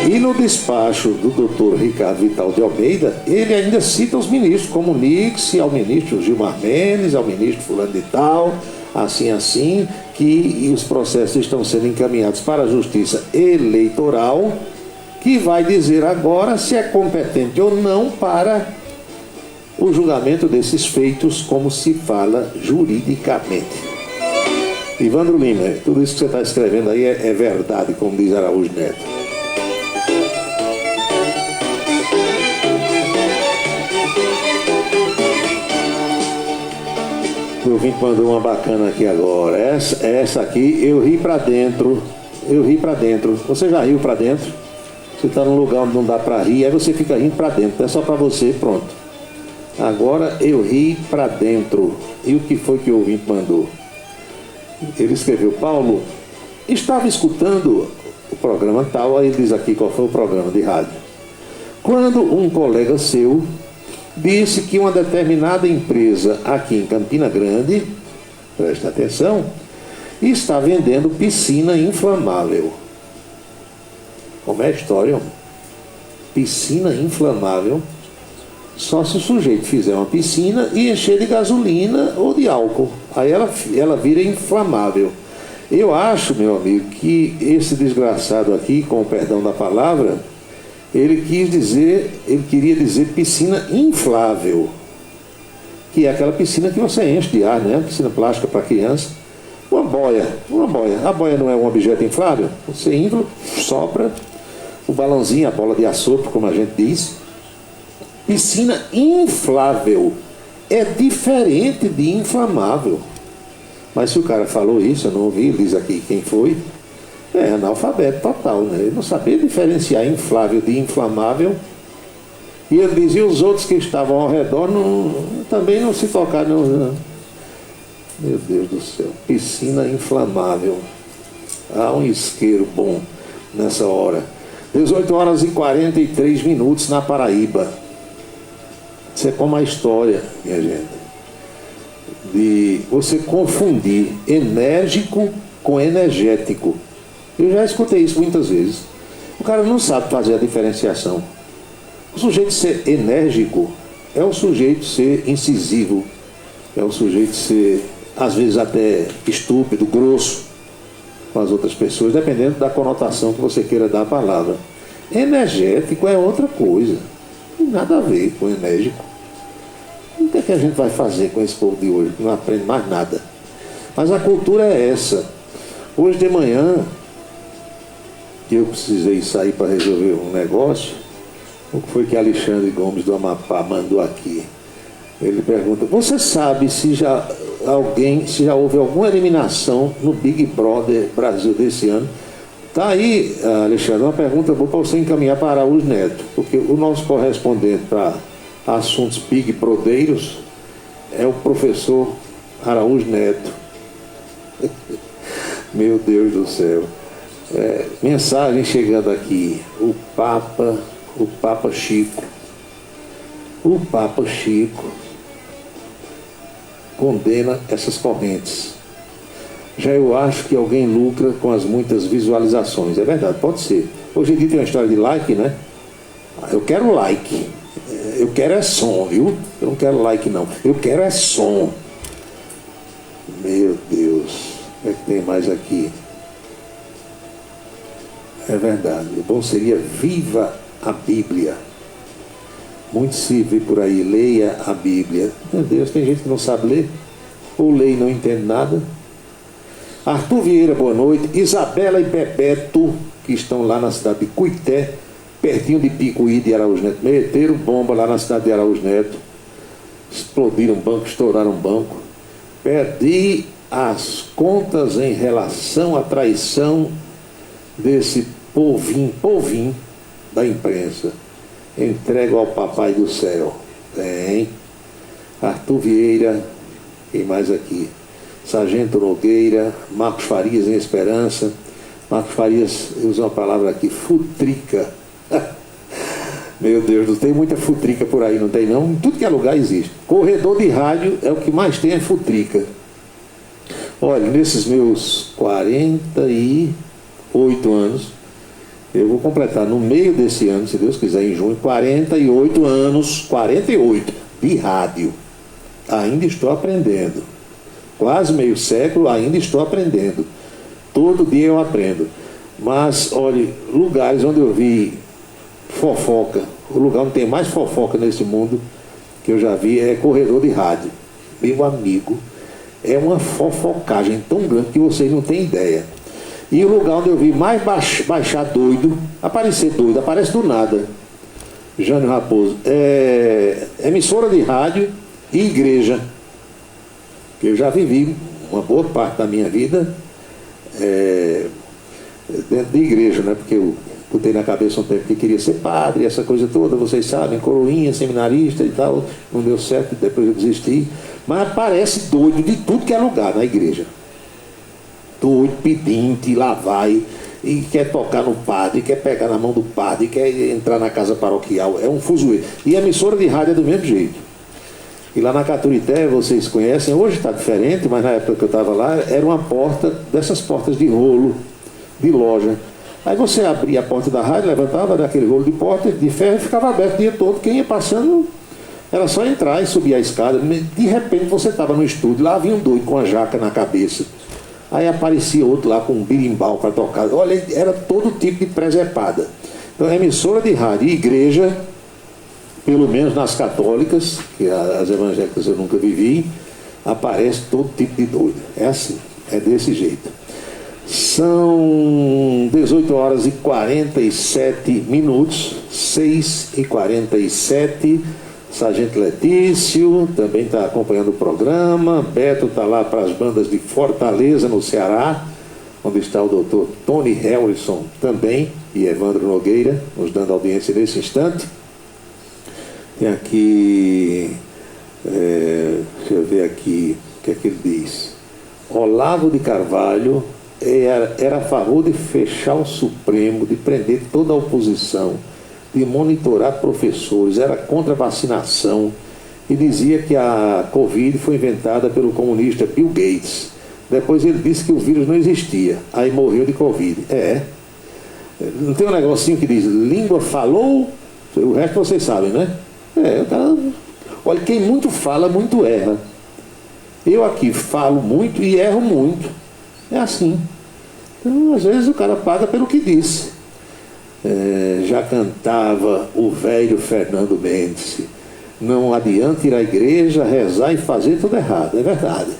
E no despacho do doutor Ricardo Vital de Almeida, ele ainda cita os ministros, como o Nix, ao ministro Gilmar Mendes, ao ministro fulano de tal, assim, que os processos estão sendo encaminhados para a Justiça Eleitoral, que vai dizer agora se é competente ou não para o julgamento desses feitos, como se fala juridicamente. Ivandro Lima, tudo isso que você está escrevendo aí é verdade, como diz Araújo Neto. O ouvinte mandou uma bacana aqui agora. Essa aqui, eu ri pra dentro. Você já riu pra dentro? Você está num lugar onde não dá pra rir, aí você fica rindo pra dentro. É só pra você, pronto. Agora eu ri pra dentro. E o que foi que o ouvinte mandou? Ele escreveu: Paulo, estava escutando o programa tal, aí ele diz aqui qual foi o programa de rádio. Quando um colega seu disse que uma determinada empresa aqui em Campina Grande, presta atenção, está vendendo piscina inflamável. Como é a história? Piscina inflamável. Só se o sujeito fizer uma piscina e encher de gasolina ou de álcool. Aí ela vira inflamável. Eu acho, meu amigo, que esse desgraçado aqui, com o perdão da palavra, ele queria dizer piscina inflável, que é aquela piscina que você enche de ar, né? Piscina plástica para criança. Uma boia. A boia não é um objeto inflável? Você infla, sopra o balãozinho, a bola de assopro, como a gente diz. Piscina inflável é diferente de inflamável. Mas se o cara falou isso, eu não ouvi, ele diz aqui quem foi, é analfabeto total, né? Ele não sabia diferenciar inflável de inflamável. E ele dizia, os outros que estavam ao redor também não se tocaram. Não. Meu Deus do céu, piscina inflamável. Há um isqueiro bom nessa hora. 18 horas e 43 minutos na Paraíba. Isso é como a história, minha gente, de você confundir enérgico com energético. Eu já escutei isso muitas vezes. O cara não sabe fazer a diferenciação. O sujeito ser enérgico é o sujeito ser incisivo, é o sujeito ser, às vezes, até estúpido, grosso com as outras pessoas, dependendo da conotação que você queira dar à palavra. Energético é outra coisa. Não tem nada a ver com enérgico. O que é que a gente vai fazer com esse povo de hoje? Não aprende mais nada. Mas a cultura é essa. Hoje de manhã, eu precisei sair para resolver um negócio. O que foi que Alexandre Gomes do Amapá mandou aqui? Ele pergunta: você sabe se já houve alguma eliminação no Big Brother Brasil desse ano? Tá aí, Alexandre, uma pergunta boa para você encaminhar para Araújo Neto, porque o nosso correspondente para assuntos Big Brodeiros é o professor Araújo Neto. Meu Deus do céu. Mensagem chegando aqui. O Papa Chico. O Papa Chico condena essas correntes. Já eu acho que alguém lucra com as muitas visualizações. É verdade, pode ser. Hoje em dia tem uma história de like, né? Eu quero like. Eu quero é som, viu? Eu não quero like, não. Eu quero é som. Meu Deus. O que é que tem mais aqui? É verdade. O bom seria viva a Bíblia. Muito se vê por aí, leia a Bíblia. Meu Deus, tem gente que não sabe ler. Ou lê e não entende nada. Arthur Vieira, boa noite. Isabela e Bebeto, que estão lá na cidade de Cuité, pertinho de Picuí de Araújo Neto. Meteram bomba lá na cidade de Araújo Neto. Explodiram um banco, estouraram um banco. Perdi as contas em relação à traição desse povinho da imprensa. Entrego ao Papai do Céu. Tem. Arthur Vieira. Quem mais aqui? Sargento Nogueira. Marcos Farias em Esperança. Marcos Farias usa uma palavra aqui, futrica. Meu Deus, não tem muita futrica por aí, não tem não? Em tudo que é lugar existe. Corredor de rádio é o que mais tem, é futrica. Olha, nesses meus 48 anos, eu vou completar no meio desse ano, se Deus quiser, em junho, 48 anos, 48 de rádio. Ainda estou aprendendo. quase meio século, ainda estou aprendendo. Todo dia eu aprendo. Mas, olha, lugares onde eu vi fofoca, o lugar onde tem mais fofoca nesse mundo que eu já vi é corredor de rádio. Meu amigo, é uma fofocagem tão grande que vocês não têm ideia. E o lugar onde eu vi mais baixar doido, aparecer doido, aparece do nada, Jânio Raposo, emissora de rádio e igreja. Eu já vivi uma boa parte da minha vida dentro de igreja, né? Porque eu botei na cabeça um tempo que queria ser padre, essa coisa toda, vocês sabem, coroinha, seminarista e tal, não deu certo, depois eu desisti. Mas aparece doido de tudo que é lugar na igreja. Doido, pedinte, lá vai, e quer tocar no padre, quer pegar na mão do padre, quer entrar na casa paroquial, é um fuzuê. E a emissora de rádio é do mesmo jeito. E lá na Caturité, vocês conhecem, hoje está diferente, mas na época que eu estava lá, era uma porta, dessas portas de rolo, de loja. Aí você abria a porta da rádio, levantava daquele rolo de porta, de ferro, e ficava aberto o dia todo, quem ia passando, era só entrar e subir a escada. De repente você estava no estúdio, lá vinha um doido com a jaca na cabeça. Aí aparecia outro lá com um birimbau para tocar. Olha, era todo tipo de presepada. Então, emissora de rádio e igreja, pelo menos nas católicas, que as evangélicas eu nunca vivi, aparece todo tipo de doido. É assim, é desse jeito. São 18 horas e 47 minutos, 6h47. Sargento Letício também está acompanhando o programa. Beto está lá para as bandas de Fortaleza, no Ceará, onde está o doutor Tony Harrison também, e Evandro Nogueira, nos dando audiência nesse instante. Tem aqui, deixa eu ver aqui, o que é que ele diz. Olavo de Carvalho era a favor de fechar o Supremo, de prender toda a oposição, de monitorar professores, era contra a vacinação e dizia que a Covid foi inventada pelo comunista Bill Gates. Depois ele disse que o vírus não existia, aí morreu de Covid. Não tem um negocinho que diz, língua falou, o resto vocês sabem, né? O cara, olha, quem muito fala, muito erra. Eu aqui falo muito e erro muito. É assim. Então, às vezes o cara paga pelo que disse. Já cantava o velho Fernando Mendes. Não adianta ir à igreja, rezar e fazer tudo errado. É verdade.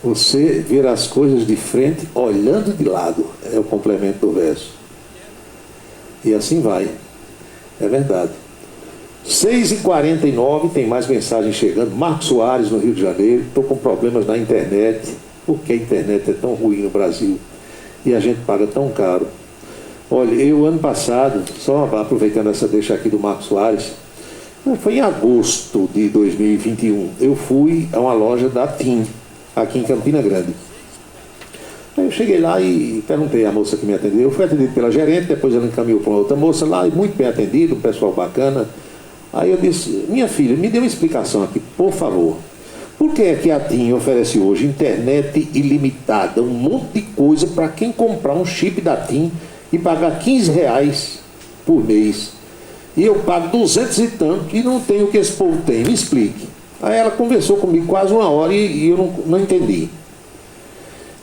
Você ver as coisas de frente, olhando de lado. É o complemento do verso. E assim vai. É verdade. 6h49, tem mais mensagem chegando. Marcos Soares, no Rio de Janeiro. Estou com problemas na internet. Por que a internet é tão ruim no Brasil? E a gente paga tão caro. Olha, eu ano passado, só aproveitando essa deixa aqui do Marcos Soares, foi em agosto de 2021, eu fui a uma loja da TIM, aqui em Campina Grande. Aí eu cheguei lá e perguntei à moça que me atendeu. Eu fui atendido pela gerente, depois ela encaminhou para uma outra moça lá, e muito bem atendido, um pessoal bacana. Aí eu disse, minha filha, me dê uma explicação aqui, por favor. Por que é que a TIM oferece hoje internet ilimitada, um monte de coisa para quem comprar um chip da TIM e pagar R$15 por mês? E eu pago 200 e tanto e não tenho o que esse povo tem, me explique. Aí ela conversou comigo quase uma hora e eu não entendi.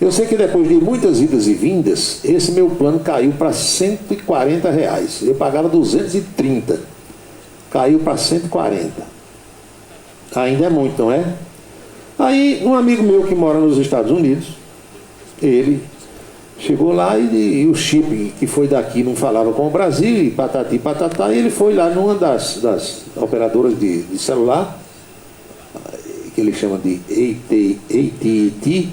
Eu sei que depois de muitas idas e vindas, esse meu plano caiu para R$140. Eu pagava 230. Caiu para 140. Ainda é muito, não é? Aí um amigo meu que mora nos Estados Unidos, ele chegou lá e o chip que foi daqui não falava com o Brasil, e patati patatá, e ele foi lá numa das operadoras de celular, que ele chama de AT&T.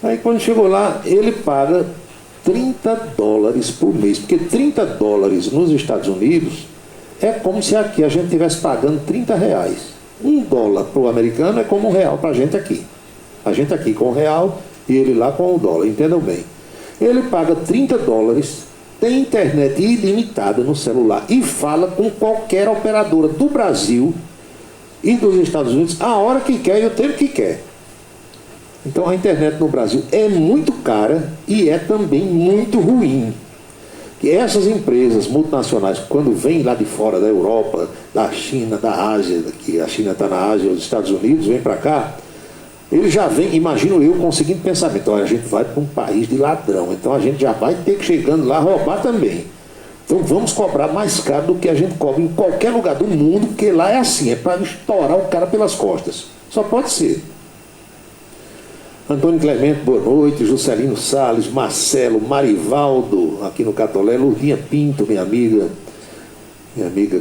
Aí quando chegou lá, ele paga $30 por mês, porque $30 nos Estados Unidos é como se aqui a gente estivesse pagando R$30. $1 para o americano é como R$1 para a gente aqui. A gente aqui com R$1 e ele lá com o dólar, entendam bem. Ele paga $30, tem internet ilimitada no celular e fala com qualquer operadora do Brasil e dos Estados Unidos a hora que quer e o tempo que quer. Então a internet no Brasil é muito cara e é também muito ruim. Que essas empresas multinacionais, quando vêm lá de fora da Europa, da China, da Ásia, que a China está na Ásia, os Estados Unidos, vêm para cá, Ele já vem, imagino eu, com o seguinte pensamento: olha, a gente vai para um país de ladrão, então a gente já vai ter que, chegando lá, roubar também. Então vamos cobrar mais caro do que a gente cobra em qualquer lugar do mundo, porque lá é assim, é para estourar o cara pelas costas. Só pode ser. Antônio Clemente, boa noite. Juscelino Salles, Marcelo, Marivaldo, aqui no Catolé. Lourdinha Pinto, minha amiga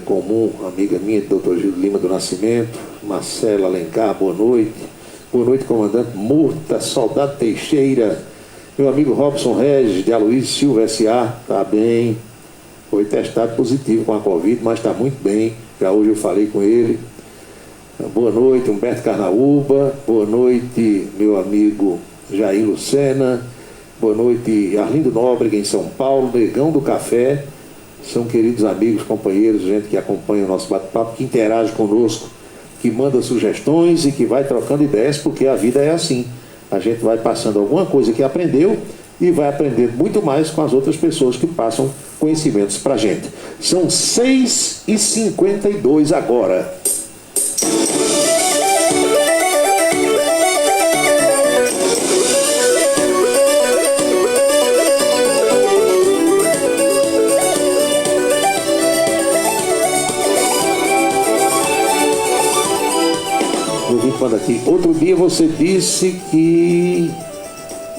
comum, amiga minha, doutor Gil Lima do Nascimento. Marcelo Alencar, boa noite. Boa noite, comandante Murta, Soldado Teixeira. Meu amigo Robson Regis, de Aloysio Silva S.A., está bem. Foi testado positivo com a Covid, mas está muito bem. Já hoje eu falei com ele. Boa noite, Humberto Carnaúba. Boa noite, meu amigo Jair Lucena. Boa noite, Arlindo Nóbrega, em São Paulo. Negão do Café. São queridos amigos, companheiros, gente que acompanha o nosso bate-papo, que interage conosco, que manda sugestões e que vai trocando ideias, porque a vida é assim. A gente vai passando alguma coisa que aprendeu e vai aprender muito mais com as outras pessoas que passam conhecimentos para a gente. São 6h52 agora. Aqui. Outro dia você disse que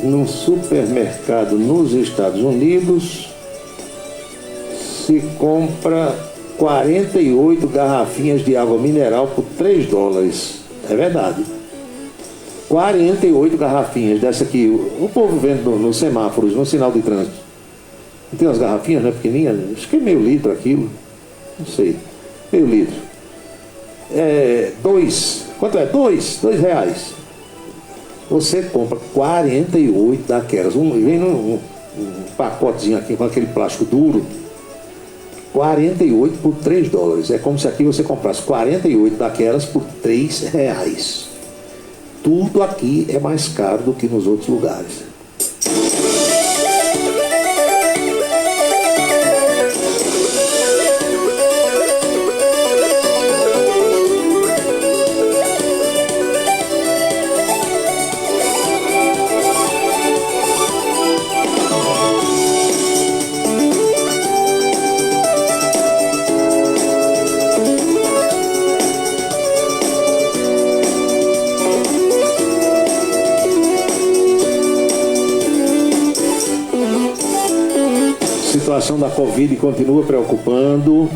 num supermercado nos Estados Unidos se compra 48 garrafinhas de água mineral por $3. É verdade. 48 garrafinhas dessa aqui. O povo vende nos semáforos, no sinal de trânsito. Não tem umas garrafinhas, né, pequenininhas? Acho que é meio litro aquilo. Não sei. Meio litro. Quanto é? R$2. Você compra 48 daquelas. Vem num pacotezinho aqui com aquele plástico duro. 48 por $3. É como se aqui você comprasse 48 daquelas por R$3. Tudo aqui é mais caro do que nos outros lugares. A situação da Covid continua preocupando.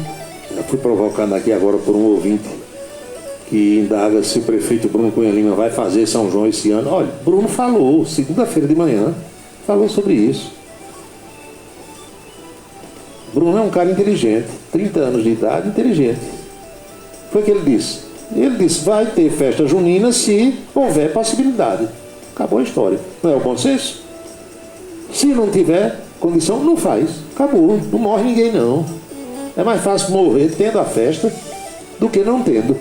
Eu fui provocado aqui agora por um ouvinte que indaga se o prefeito Bruno Cunha Lima vai fazer São João esse ano. Olha, Bruno falou, segunda-feira de manhã, falou sobre isso. Bruno é um cara inteligente, 30 anos de idade, inteligente. Foi o que ele disse. Ele disse, vai ter festa junina se houver possibilidade. Acabou a história. Não é o bom senso? Se não tiver condição, não faz. Acabou. Não morre ninguém, não. É mais fácil morrer tendo a festa do que não tendo.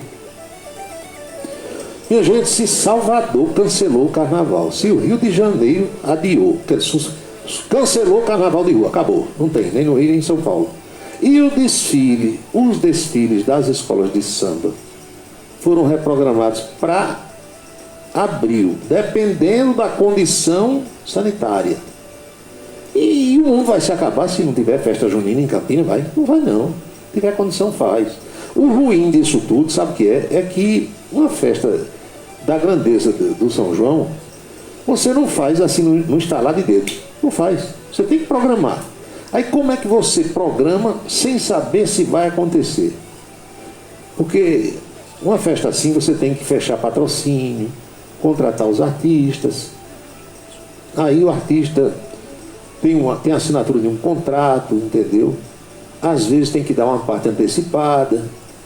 Minha gente, se Salvador cancelou o carnaval, se o Rio de Janeiro adiou, cancelou o carnaval de rua, acabou. Não tem, nem no Rio nem em São Paulo. E o desfile, os desfiles das escolas de samba foram reprogramados para abril, dependendo da condição sanitária. E o mundo vai se acabar se não tiver festa junina em Campinas, vai? Não vai não. Se tiver condição, faz. O ruim disso tudo, sabe o que é? É que uma festa da grandeza do São João, você não faz assim no estalar de dedo. Não faz. Você tem que programar. Aí como é que você programa sem saber se vai acontecer? Porque uma festa assim você tem que fechar patrocínio, contratar os artistas. Aí o artista tem a assinatura de um contrato, entendeu? Às vezes tem que dar uma parte antecipada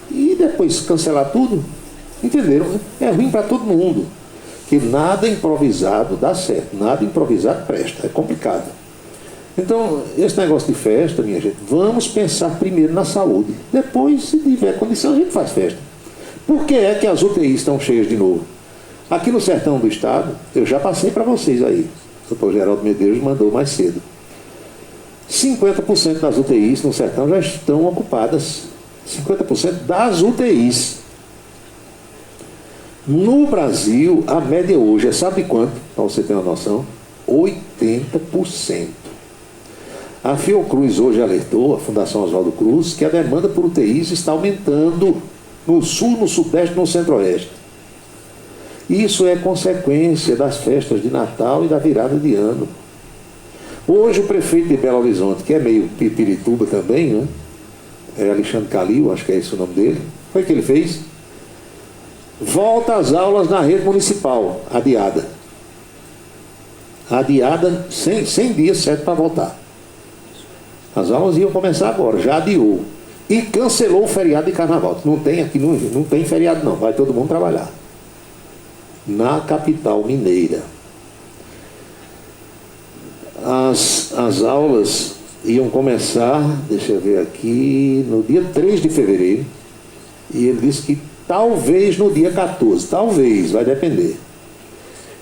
e depois cancelar tudo, entenderam? É ruim para todo mundo, que nada improvisado dá certo, nada improvisado presta, é complicado. Então, esse negócio de festa, minha gente, vamos pensar primeiro na saúde, depois, se tiver condição, a gente faz festa. Por que é que as UTIs estão cheias de novo? Aqui no sertão do estado, eu já passei para vocês aí, o doutor Geraldo Medeiros mandou mais cedo. 50% das UTIs no sertão já estão ocupadas. 50% das UTIs. No Brasil, a média hoje é, sabe quanto? Para você ter uma noção, 80%. A Fiocruz hoje alertou, a Fundação Oswaldo Cruz, que a demanda por UTIs está aumentando no sul, no sudeste, no centro-oeste. Isso é consequência das festas de Natal e da virada de ano. Hoje o prefeito de Belo Horizonte, que é meio pipirituba também, né? É Alexandre Calil, acho que é esse o nome dele. Foi o que ele fez? Volta às aulas na rede municipal, adiada. Adiada, 100 dias certo para voltar. As aulas iam começar agora, já adiou. E cancelou o feriado de carnaval. Não tem aqui, não tem feriado não, vai todo mundo trabalhar. Na capital mineira. As aulas iam começar, deixa eu ver aqui, no dia 3 de fevereiro. E ele disse que talvez no dia 14, talvez, vai depender.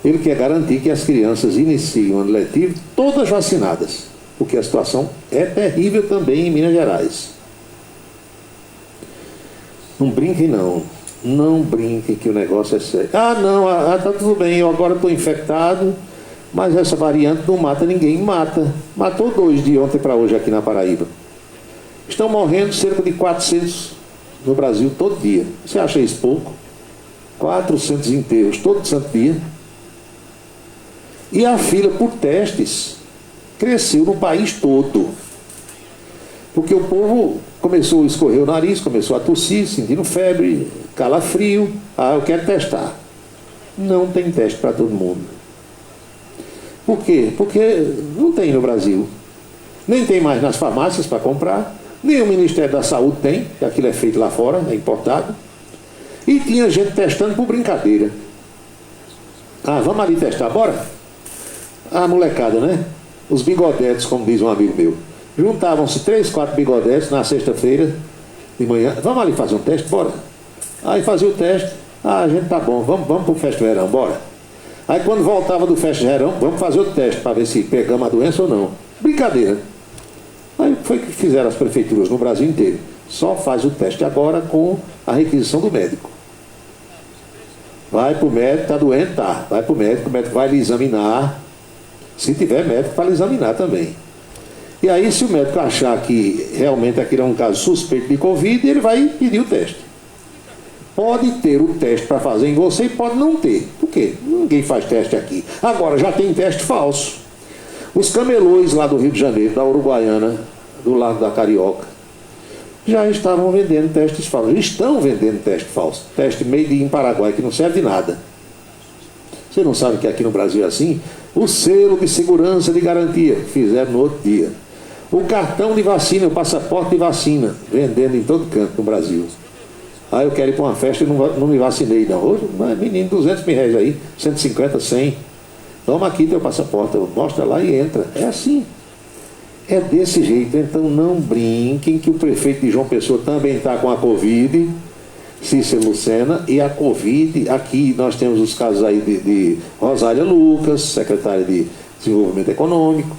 Ele quer garantir que as crianças iniciem o ano letivo todas vacinadas, porque a situação é terrível também em Minas Gerais. Não brinquem não, não brinquem que o negócio é sério. Tá tudo bem, eu agora estou infectado, mas essa variante não mata ninguém. Matou 2 de ontem para hoje aqui na Paraíba. Estão morrendo cerca de 400 no Brasil todo dia. Você acha isso pouco? 400 enterros todo santo dia. E a fila por testes cresceu no país todo. Porque o povo começou a escorrer o nariz, começou a tossir, sentindo febre, calafrio. Eu quero testar. Não tem teste para todo mundo. Por quê? Porque não tem no Brasil. Nem tem mais nas farmácias para comprar. Nem o Ministério da Saúde tem, que aquilo é feito lá fora, é importado. E tinha gente testando por brincadeira. Vamos ali testar, bora? A molecada, né? Os bigodetes, como diz um amigo meu. Juntavam-se 3, 4 bigodetes na sexta-feira de manhã. Vamos ali fazer um teste, bora? Aí fazia o teste. A gente tá bom, vamos pro Festa Verão, bora. Aí quando voltava do Festa Verão, vamos fazer o teste para ver se pegamos a doença ou não. Brincadeira. Aí foi que fizeram as prefeituras no Brasil inteiro. Só faz o teste agora com a requisição do médico. Vai pro médico, tá doente? Tá. Vai pro médico, o médico vai lhe examinar. Se tiver médico, para lhe examinar também. E aí, se o médico achar que realmente aquilo é um caso suspeito de Covid, ele vai pedir o teste. Pode ter o teste para fazer em você e pode não ter. Por quê? Ninguém faz teste aqui. Agora, já tem teste falso. Os camelôs lá do Rio de Janeiro, da Uruguaiana, do lado da Carioca, já estavam vendendo testes falsos. Estão vendendo teste falso. Teste made in Paraguai, que não serve de nada. Você não sabe que aqui no Brasil é assim? O selo de segurança de garantia, fizeram no outro dia. O cartão de vacina, o passaporte de vacina, vendendo em todo canto no Brasil. Eu quero ir para uma festa e não me vacinei não. Hoje, menino, 200 mil reais aí, 150, 100. Toma aqui teu passaporte, mostra lá e entra. É assim. É desse jeito. Então não brinquem que o prefeito de João Pessoa também está com a Covid, Cícero Lucena, e a Covid, aqui nós temos os casos aí de Rosália Lucas, secretária de Desenvolvimento Econômico,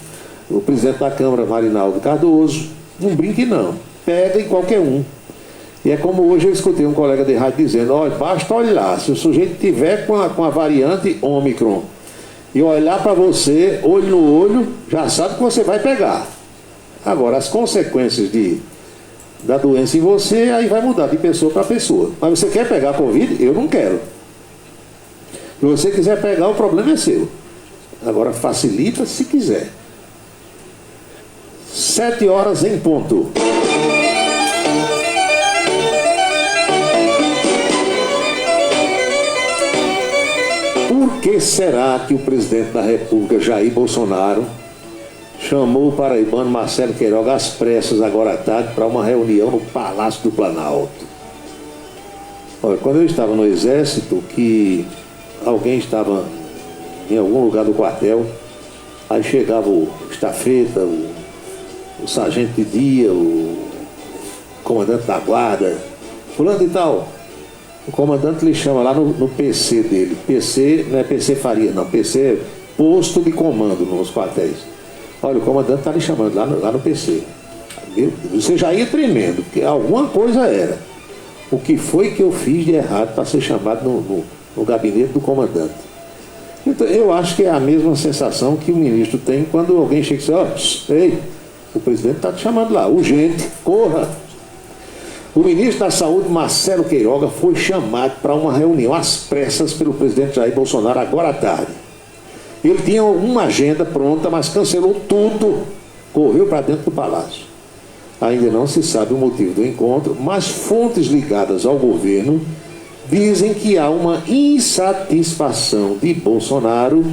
o presidente da Câmara, Marinaldo Cardoso. Não brinque não. Pega em qualquer um. E é como hoje eu escutei um colega de rádio dizendo, basta olhar, se o sujeito tiver com a variante Ômicron e olhar para você, olho no olho, já sabe que você vai pegar. Agora, as consequências da doença em você, aí vai mudar de pessoa para pessoa. Mas você quer pegar a Covid? Eu não quero. Se você quiser pegar, o problema é seu. Agora, facilita se quiser. 7 horas em ponto. Por que será que o presidente da República, Jair Bolsonaro, chamou o paraibano Marcelo Queiroga às pressas agora à tarde para uma reunião no Palácio do Planalto? Olha, quando eu estava no Exército, que alguém estava em algum lugar do quartel, aí chegava o estafeta, o sargento de dia, o comandante da guarda, fulano e tal. O comandante lhe chama lá no PC dele. PC não é PC Faria, não. PC é posto de comando nos quartéis. Olha, o comandante está lhe chamando lá no PC. Você já ia tremendo, porque alguma coisa era. O que foi que eu fiz de errado para ser chamado no gabinete do comandante. Então, eu acho que é a mesma sensação que o ministro tem quando alguém chega e diz, ei, o presidente está te chamando lá, urgente, corra. O ministro da Saúde, Marcelo Queiroga, foi chamado para uma reunião às pressas pelo presidente Jair Bolsonaro agora à tarde. Ele tinha uma agenda pronta, mas cancelou tudo, correu para dentro do palácio. Ainda não se sabe o motivo do encontro, mas fontes ligadas ao governo dizem que há uma insatisfação de Bolsonaro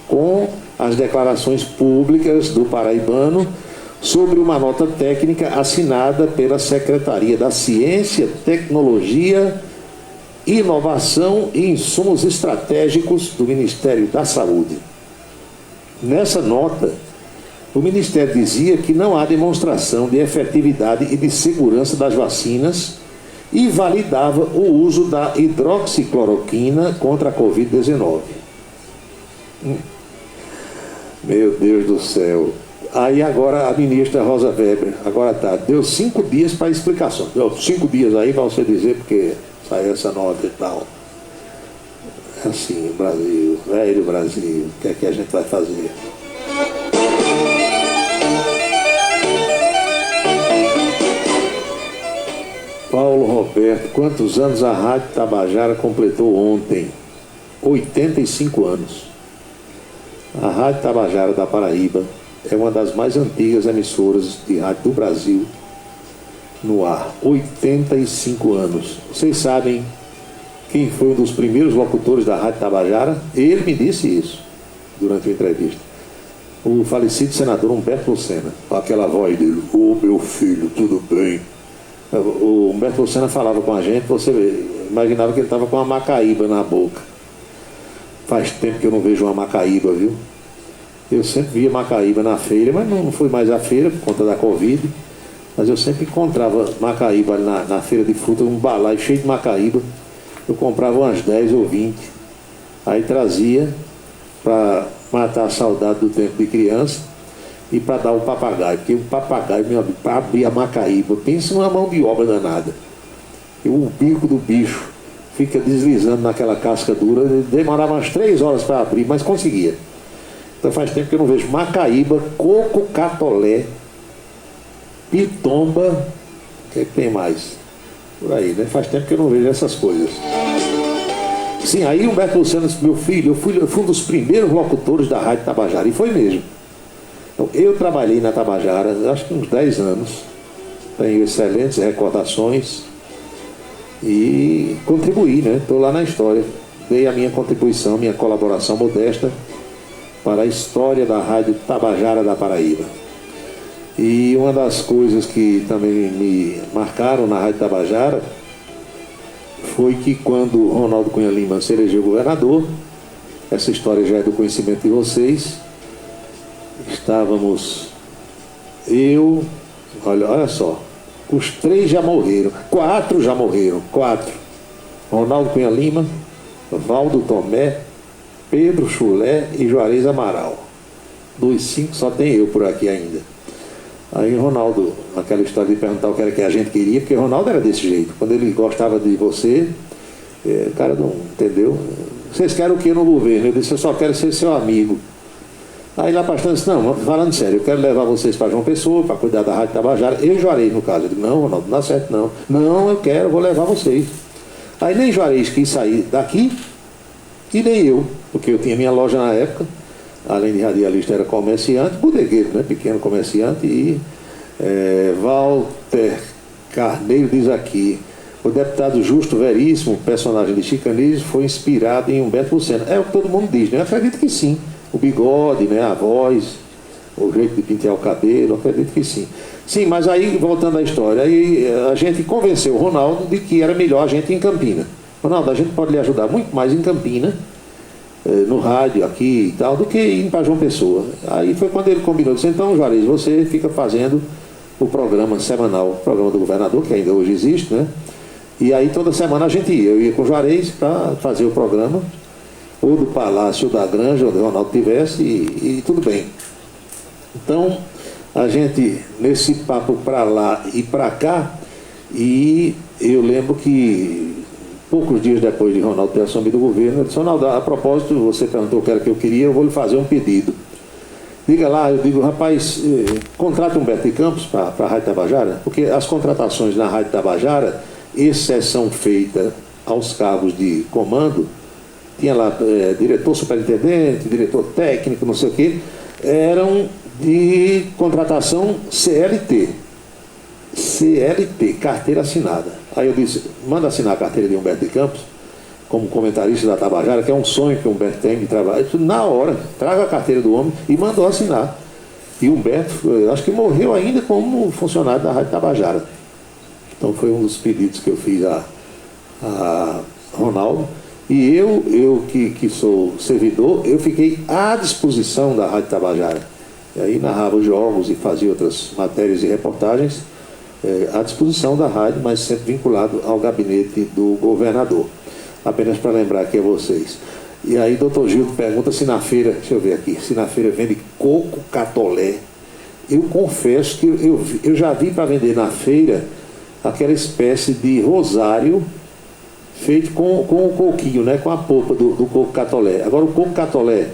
com as declarações públicas do paraibano sobre uma nota técnica assinada pela Secretaria da Ciência, Tecnologia, Inovação e Insumos Estratégicos do Ministério da Saúde. Nessa nota, o Ministério dizia que não há demonstração de efetividade e de segurança das vacinas e validava o uso da hidroxicloroquina contra a Covid-19. Meu Deus do céu. Aí agora a ministra Rosa Weber, agora tá, deu 5 dias para explicação. Deu 5 dias aí para você dizer porque saiu essa nota e tal. É assim, Brasil, velho Brasil, o que é que a gente vai fazer? Paulo Roberto, quantos anos a Rádio Tabajara completou ontem? 85 anos. A Rádio Tabajara da Paraíba é uma das mais antigas emissoras de rádio do Brasil no ar. 85 anos. Vocês sabem quem foi um dos primeiros locutores da Rádio Tabajara? Ele me disse isso durante uma entrevista. O falecido senador Humberto Lucena, com aquela voz dele, ô meu filho, tudo bem? O Humberto Lucena falava com a gente, você imaginava que ele estava com uma macaíba na boca. Faz tempo que eu não vejo uma macaíba, viu? Eu sempre via macaíba na feira, mas não fui mais à feira por conta da Covid. Mas eu sempre encontrava macaíba na feira de fruta, um balaio cheio de macaíba. Eu comprava umas 10 ou 20. Aí trazia para matar a saudade do tempo de criança e para dar o papagaio. Porque o papagaio, meu amigo, para abrir a macaíba, pensa numa mão de obra danada. E o bico do bicho fica deslizando naquela casca dura. Demorava umas 3 horas para abrir, mas conseguia. Então faz tempo que eu não vejo macaíba, coco catolé, pitomba, o que tem mais? Por aí, né? Faz tempo que eu não vejo essas coisas. Sim, aí o Humberto Lucena disse, meu filho, eu fui um dos primeiros locutores da Rádio Tabajara, e foi mesmo. Então, eu trabalhei na Tabajara, acho que uns 10 anos, tenho excelentes recordações e contribuí, né? Estou lá na história, dei a minha contribuição, minha colaboração modesta para a história da Rádio Tabajara da Paraíba. E uma das coisas que também me marcaram na Rádio Tabajara foi que quando Ronaldo Cunha Lima se elegeu governador, essa história já é do conhecimento de vocês, estávamos olha só, os 3 já morreram, 4 já morreram, 4. Ronaldo Cunha Lima, Valdo Tomé, Pedro Chulé e Juarez Amaral. Dos 5 só tem eu por aqui ainda. Aí Ronaldo, aquela história de perguntar o que era que a gente queria, porque Ronaldo era desse jeito. Quando ele gostava de você, o cara não entendeu. Vocês querem o que no governo? Eu disse, eu só quero ser seu amigo. Aí lá pastor disse, não, falando sério, eu quero levar vocês para João Pessoa, para cuidar da Rádio Tabajara. Eu e Juarez, no caso. Eu digo, não, Ronaldo, não dá certo não. Não, eu quero, vou levar vocês. Aí nem Juarez quis sair daqui, e nem eu, porque eu tinha minha loja na época, além de radialista era comerciante, bodegueiro, né? Pequeno comerciante, e Walter Carneiro diz aqui, o deputado Justo Veríssimo, personagem de Chicanismo, foi inspirado em Humberto Lucena. É o que todo mundo diz, né? Eu acredito que sim. O bigode, né? A voz, o jeito de pentear o cabelo, eu acredito que sim. Sim, mas aí, voltando à história, aí a gente convenceu o Ronaldo de que era melhor a gente ir em Campina. Ronaldo, a gente pode lhe ajudar muito mais em Campina, no rádio aqui e tal, do que ir para João Pessoa. Aí foi quando ele combinou, disse, então Juarez, você fica fazendo o programa semanal, o programa do governador, que ainda hoje existe, né? E aí toda semana a gente ia, eu ia com o Juarez para fazer o programa, ou do Palácio ou da Granja, onde o Ronaldo estivesse, e tudo bem. Então, a gente, nesse papo para lá e para cá, e eu lembro que poucos dias depois de Ronaldo ter assumido o governo, eu disse: Ronaldo, a propósito, você perguntou o que era que eu queria, eu vou lhe fazer um pedido. Diga lá, eu digo: rapaz, contrata Humberto de Campos para a Rádio Tabajara, porque as contratações na Rádio Tabajara, exceção feita aos cargos de comando, tinha lá diretor superintendente, diretor técnico, não sei o quê, eram de contratação CLT, carteira assinada. Aí eu disse: manda assinar a carteira de Humberto de Campos como comentarista da Tabajara, que é um sonho que o Humberto tem de trabalhar. Na hora, traga a carteira do homem, e mandou assinar. E o Humberto, acho que morreu ainda como funcionário da Rádio Tabajara. Então foi um dos pedidos que eu fiz a Ronaldo. E eu que sou servidor, eu fiquei à disposição da Rádio Tabajara. E aí narrava os jogos e fazia outras matérias e reportagens à disposição da rádio, mas sempre vinculado ao gabinete do governador. Apenas para lembrar aqui a vocês. E aí doutor Gildo pergunta se na feira, deixa eu ver aqui, se na feira vende coco catolé. Eu confesso que eu já vi para vender na feira aquela espécie de rosário feito com o coquinho, né, com a polpa do coco catolé. Agora, o coco catolé,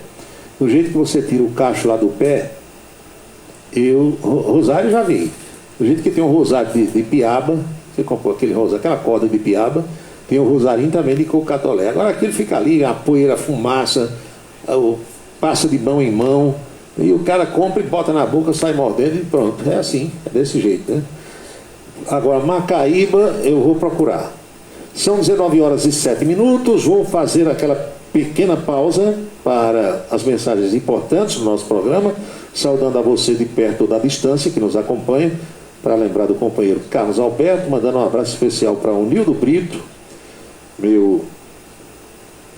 do jeito que você tira o cacho lá do pé, rosário já vi. Do jeito que tem um rosário de piaba, você comprou aquela corda de piaba, tem o rosarinho também de coco catolé. Agora aquilo fica ali, a poeira, a fumaça, passa de mão em mão, e o cara compra e bota na boca, sai mordendo e pronto. É assim, é desse jeito, né? Agora, Macaíba, eu vou procurar. São 19h07, vou fazer aquela pequena pausa para as mensagens importantes do nosso programa, saudando a você de perto ou da distância que nos acompanha, para lembrar do companheiro Carlos Alberto, mandando um abraço especial para o Nildo Brito, meu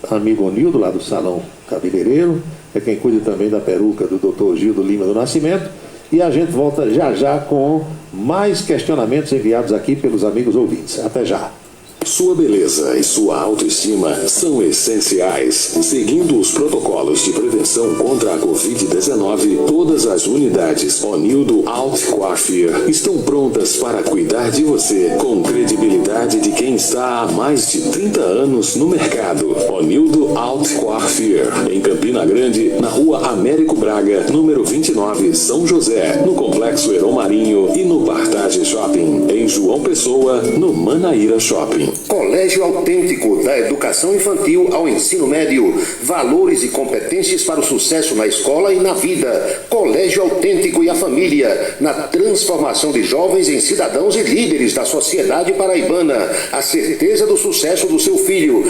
amigo Nildo, lá do Salão Cabeleireiro, é quem cuida também da peruca do Dr. Gildo Lima do Nascimento, e a gente volta já com mais questionamentos enviados aqui pelos amigos ouvintes. Até já. Sua beleza e sua autoestima são essenciais. Seguindo os protocolos de prevenção contra a Covid-19, todas as unidades Onildo Alt Coiffure estão prontas para cuidar de você, com credibilidade de quem está há mais de 30 anos no mercado. Onildo Alt Coiffure, em Campina Grande, na rua Américo Braga, número 29, São José, no Complexo Heron Marinho e no Partage Shopping, em João Pessoa, no Manaíra Shopping. Colégio Autêntico, da educação infantil ao ensino médio. Valores e competências para o sucesso na escola e na vida. Colégio Autêntico e a família, na transformação de jovens em cidadãos e líderes da sociedade paraibana. A certeza do sucesso do seu filho.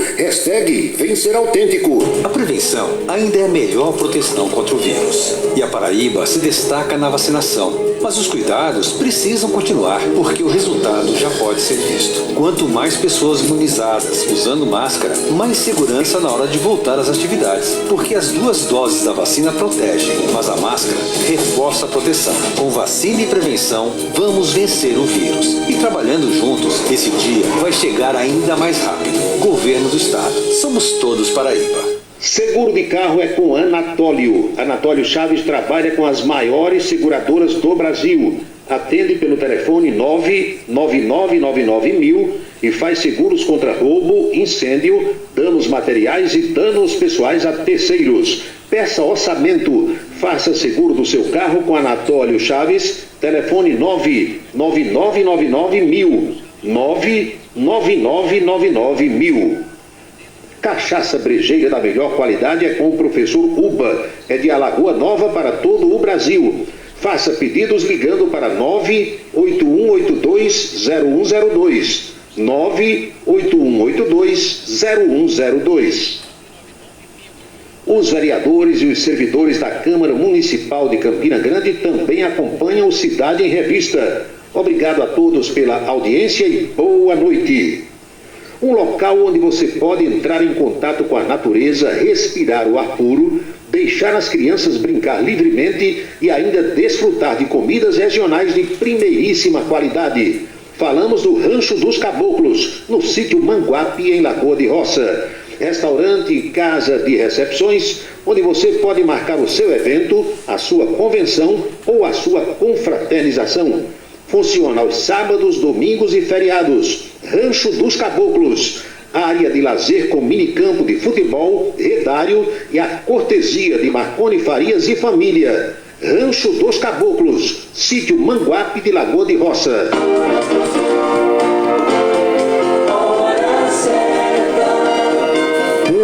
#Vencer Autêntico. A prevenção ainda é a melhor proteção contra o vírus. E a Paraíba se destaca na vacinação. Mas os cuidados precisam continuar, porque o resultado já pode ser visto. Quanto mais pessoas imunizadas, usando máscara, mais segurança na hora de voltar às atividades. Porque as 2 doses da vacina protegem, mas a máscara reforça a proteção. Com vacina e prevenção, vamos vencer o vírus. E trabalhando juntos, esse dia vai chegar ainda mais rápido. Governo do Estado. Somos todos Paraíba. Seguro de carro é com Anatólio. Anatólio Chaves trabalha com as maiores seguradoras do Brasil. Atende pelo telefone 99999.000 e faz seguros contra roubo, incêndio, danos materiais e danos pessoais a terceiros. Peça orçamento. Faça seguro do seu carro com Anatólio Chaves. Telefone 99999.000. 99999.000. Cachaça brejeira da melhor qualidade é com o professor Uba. É de Alagoa Nova para todo o Brasil. Faça pedidos ligando para 981820102. 981820102. Os vereadores e os servidores da Câmara Municipal de Campina Grande também acompanham o Cidade em Revista. Obrigado a todos pela audiência e boa noite. Um local onde você pode entrar em contato com a natureza, respirar o ar puro, deixar as crianças brincar livremente e ainda desfrutar de comidas regionais de primeiríssima qualidade. Falamos do Rancho dos Caboclos, no sítio Manguape, em Lagoa de Roça. Restaurante e casa de recepções, onde você pode marcar o seu evento, a sua convenção ou a sua confraternização. Funciona aos sábados, domingos e feriados. Rancho dos Caboclos. área de lazer com minicampo de futebol, redário e a cortesia de Marconi Farias e família. Rancho dos Caboclos, sítio Manguape de Lagoa de Roça.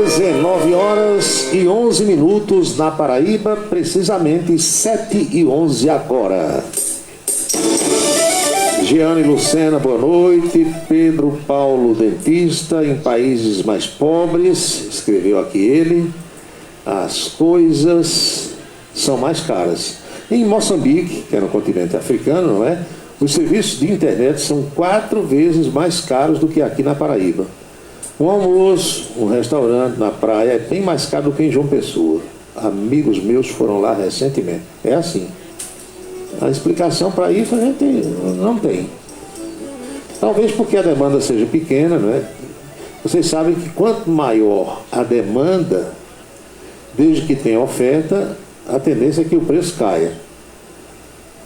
19h11 na Paraíba, precisamente 7h11 agora. Giane Lucena, boa noite. Pedro Paulo, dentista, em países mais pobres, escreveu aqui ele, as coisas são mais caras. Em Moçambique, que é no continente africano, não é? Os serviços de internet são 4 vezes mais caros do que aqui na Paraíba. Um almoço, um restaurante na praia é bem mais caro do que em João Pessoa. Amigos meus foram lá recentemente. É assim. A explicação para isso a gente não tem. Talvez porque a demanda seja pequena, não é? Vocês sabem que quanto maior a demanda, desde que tenha oferta, a tendência é que o preço caia.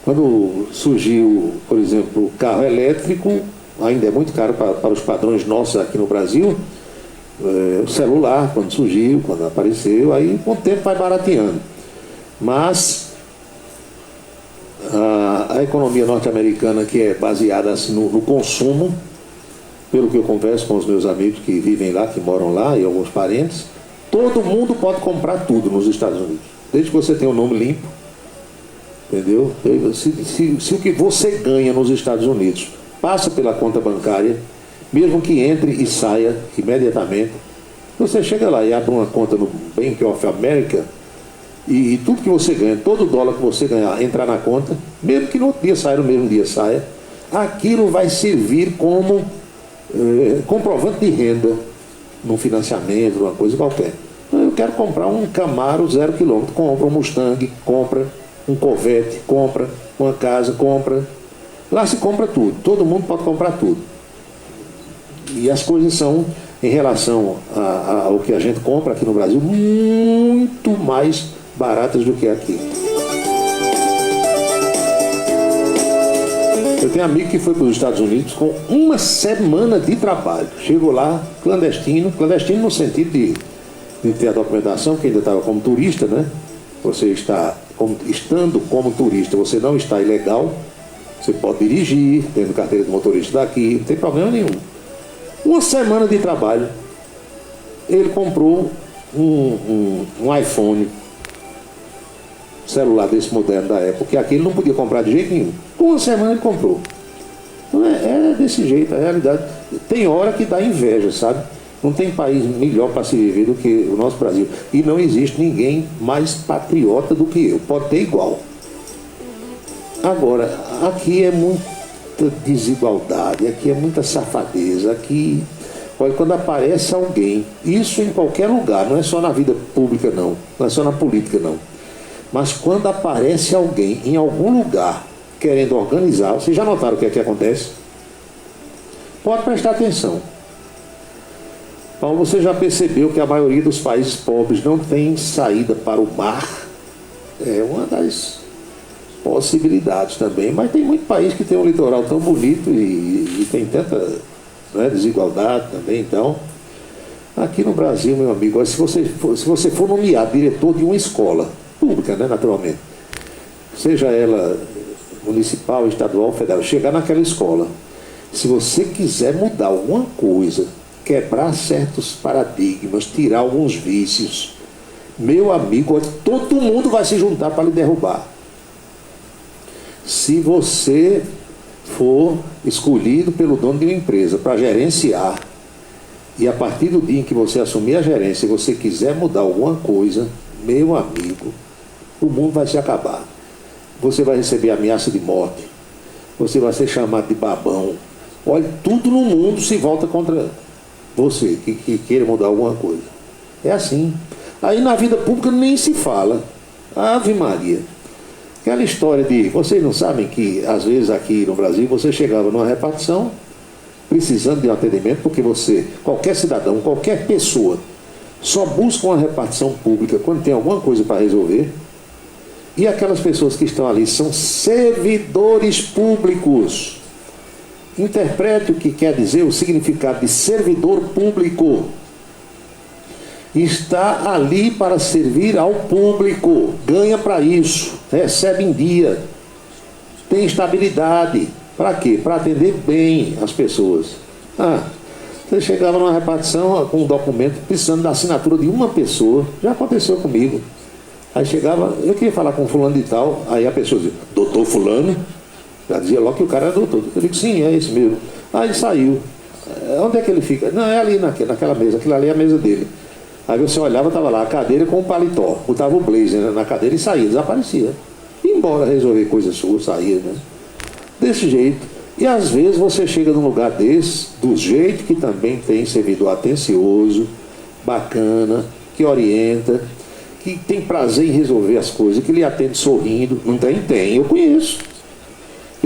Quando surgiu, por exemplo, o carro elétrico, ainda é muito caro para os padrões nossos aqui no Brasil. O celular, quando surgiu, quando apareceu, aí com o tempo vai barateando. Mas a economia norte-americana, que é baseada assim, no consumo, pelo que eu converso com os meus amigos que vivem lá, que moram lá, e alguns parentes, todo mundo pode comprar tudo nos Estados Unidos, desde que você tenha o nome limpo, entendeu? Se o que você ganha nos Estados Unidos passa pela conta bancária, mesmo que entre e saia imediatamente, você chega lá e abre uma conta no Bank of America, e tudo que você ganha, todo dólar que você ganhar, entrar na conta, mesmo que no outro dia saia, no mesmo dia saia, aquilo vai servir como comprovante de renda num financiamento, uma coisa qualquer. Então, eu quero comprar um Camaro 0 km, compra um Mustang, compra um Corvette, compra uma casa, compra. Lá se compra tudo, todo mundo pode comprar tudo. E as coisas são, em relação ao que a gente compra aqui no Brasil, muito mais baratas do que aqui. Eu tenho amigo que foi para os Estados Unidos com 1 semana de trabalho. Chegou lá clandestino no sentido de ter a documentação, que ainda estava como turista, né? Você está, estando como turista, você não está ilegal, você pode dirigir, tendo carteira de motorista daqui, não tem problema nenhum. 1 semana de trabalho, ele comprou um iPhone, celular desse moderno da época, porque aqui ele não podia comprar de jeito nenhum. 1 semana ele comprou. Então é desse jeito, a realidade. Tem hora que dá inveja, sabe? Não tem país melhor para se viver do que o nosso Brasil. E não existe ninguém mais patriota do que eu. Pode ter igual. Agora, aqui é muita desigualdade, aqui é muita safadeza, aqui... Olha, quando aparece alguém, isso em qualquer lugar, não é só na vida pública não, não é só na política não. Mas quando aparece alguém em algum lugar querendo organizar, vocês já notaram o que é que acontece? Pode prestar atenção. Paulo, você já percebeu que a maioria dos países pobres não tem saída para o mar? É uma das possibilidades também, mas tem muito país que tem um litoral tão bonito e tem tanta desigualdade também. Então, aqui no Brasil, meu amigo, se você for nomeado diretor de uma escola pública, né, naturalmente, seja ela municipal, estadual, federal, chegar naquela escola, se você quiser mudar alguma coisa, quebrar certos paradigmas, tirar alguns vícios, meu amigo, todo mundo vai se juntar para lhe derrubar. Se você for escolhido pelo dono de uma empresa para gerenciar, e a partir do dia em que você assumir a gerência, e você quiser mudar alguma coisa, meu amigo, o mundo vai se acabar. Você vai receber ameaça de morte, você vai ser chamado de babão. Olha, tudo no mundo se volta contra você que queira mudar alguma coisa. É assim. Aí na vida pública nem se fala. Ave Maria. Aquela história de... Vocês não sabem que às vezes aqui no Brasil você chegava numa repartição precisando de um atendimento, porque você, qualquer cidadão, qualquer pessoa, só busca uma repartição pública quando tem alguma coisa para resolver. E aquelas pessoas que estão ali são servidores públicos. Interprete o que quer dizer o significado de servidor público. Está ali para servir ao público, ganha para isso, recebe em dia, tem estabilidade. Para quê? Para atender bem as pessoas. Você chegava numa repartição com um documento precisando da assinatura de uma pessoa, já aconteceu comigo. Aí chegava, eu queria falar com fulano de tal, aí a pessoa dizia, doutor fulano? Já dizia logo que o cara era doutor. Eu digo, sim, é esse mesmo. Aí saiu. Onde é que ele fica? Não, é ali naquela mesa, aquilo ali é a mesa dele. Aí você olhava, estava lá a cadeira com o paletó, botava o blazer na cadeira e saía, desaparecia. Ia embora resolver coisas suas, saía, né? Desse jeito. E às vezes você chega num lugar desse, do jeito que também tem servidor atencioso, bacana, que orienta, que tem prazer em resolver as coisas, que lhe atende sorrindo. Não tem? Tem. Eu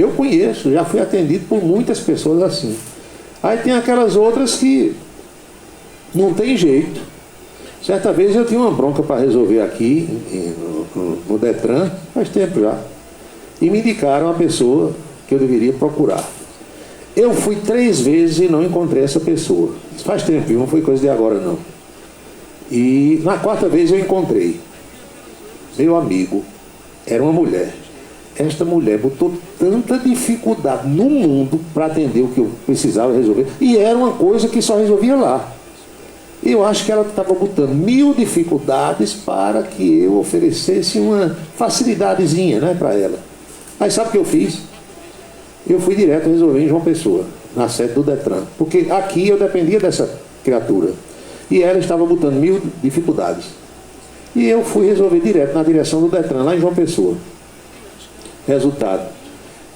conheço, já fui atendido por muitas pessoas assim. Aí tem aquelas outras que não tem jeito. Certa vez eu tinha uma bronca para resolver aqui no Detran, faz tempo já. E me indicaram a pessoa que eu deveria procurar. Eu fui 3 vezes e não encontrei essa pessoa. Isso faz tempo, não foi coisa de agora não. E na 4ª vez eu encontrei. Meu amigo, era uma mulher. Esta mulher botou tanta dificuldade no mundo para atender o que eu precisava resolver. E era uma coisa que só resolvia lá. Eu acho que ela estava botando 1000 dificuldades para que eu oferecesse uma facilidadezinha, né, para ela. Aí sabe o que eu fiz? Eu fui direto resolver em João Pessoa, na sede do Detran. Porque aqui eu dependia dessa criatura. E ela estava botando 1000 dificuldades. E eu fui resolver direto na direção do Detran, lá em João Pessoa. Resultado,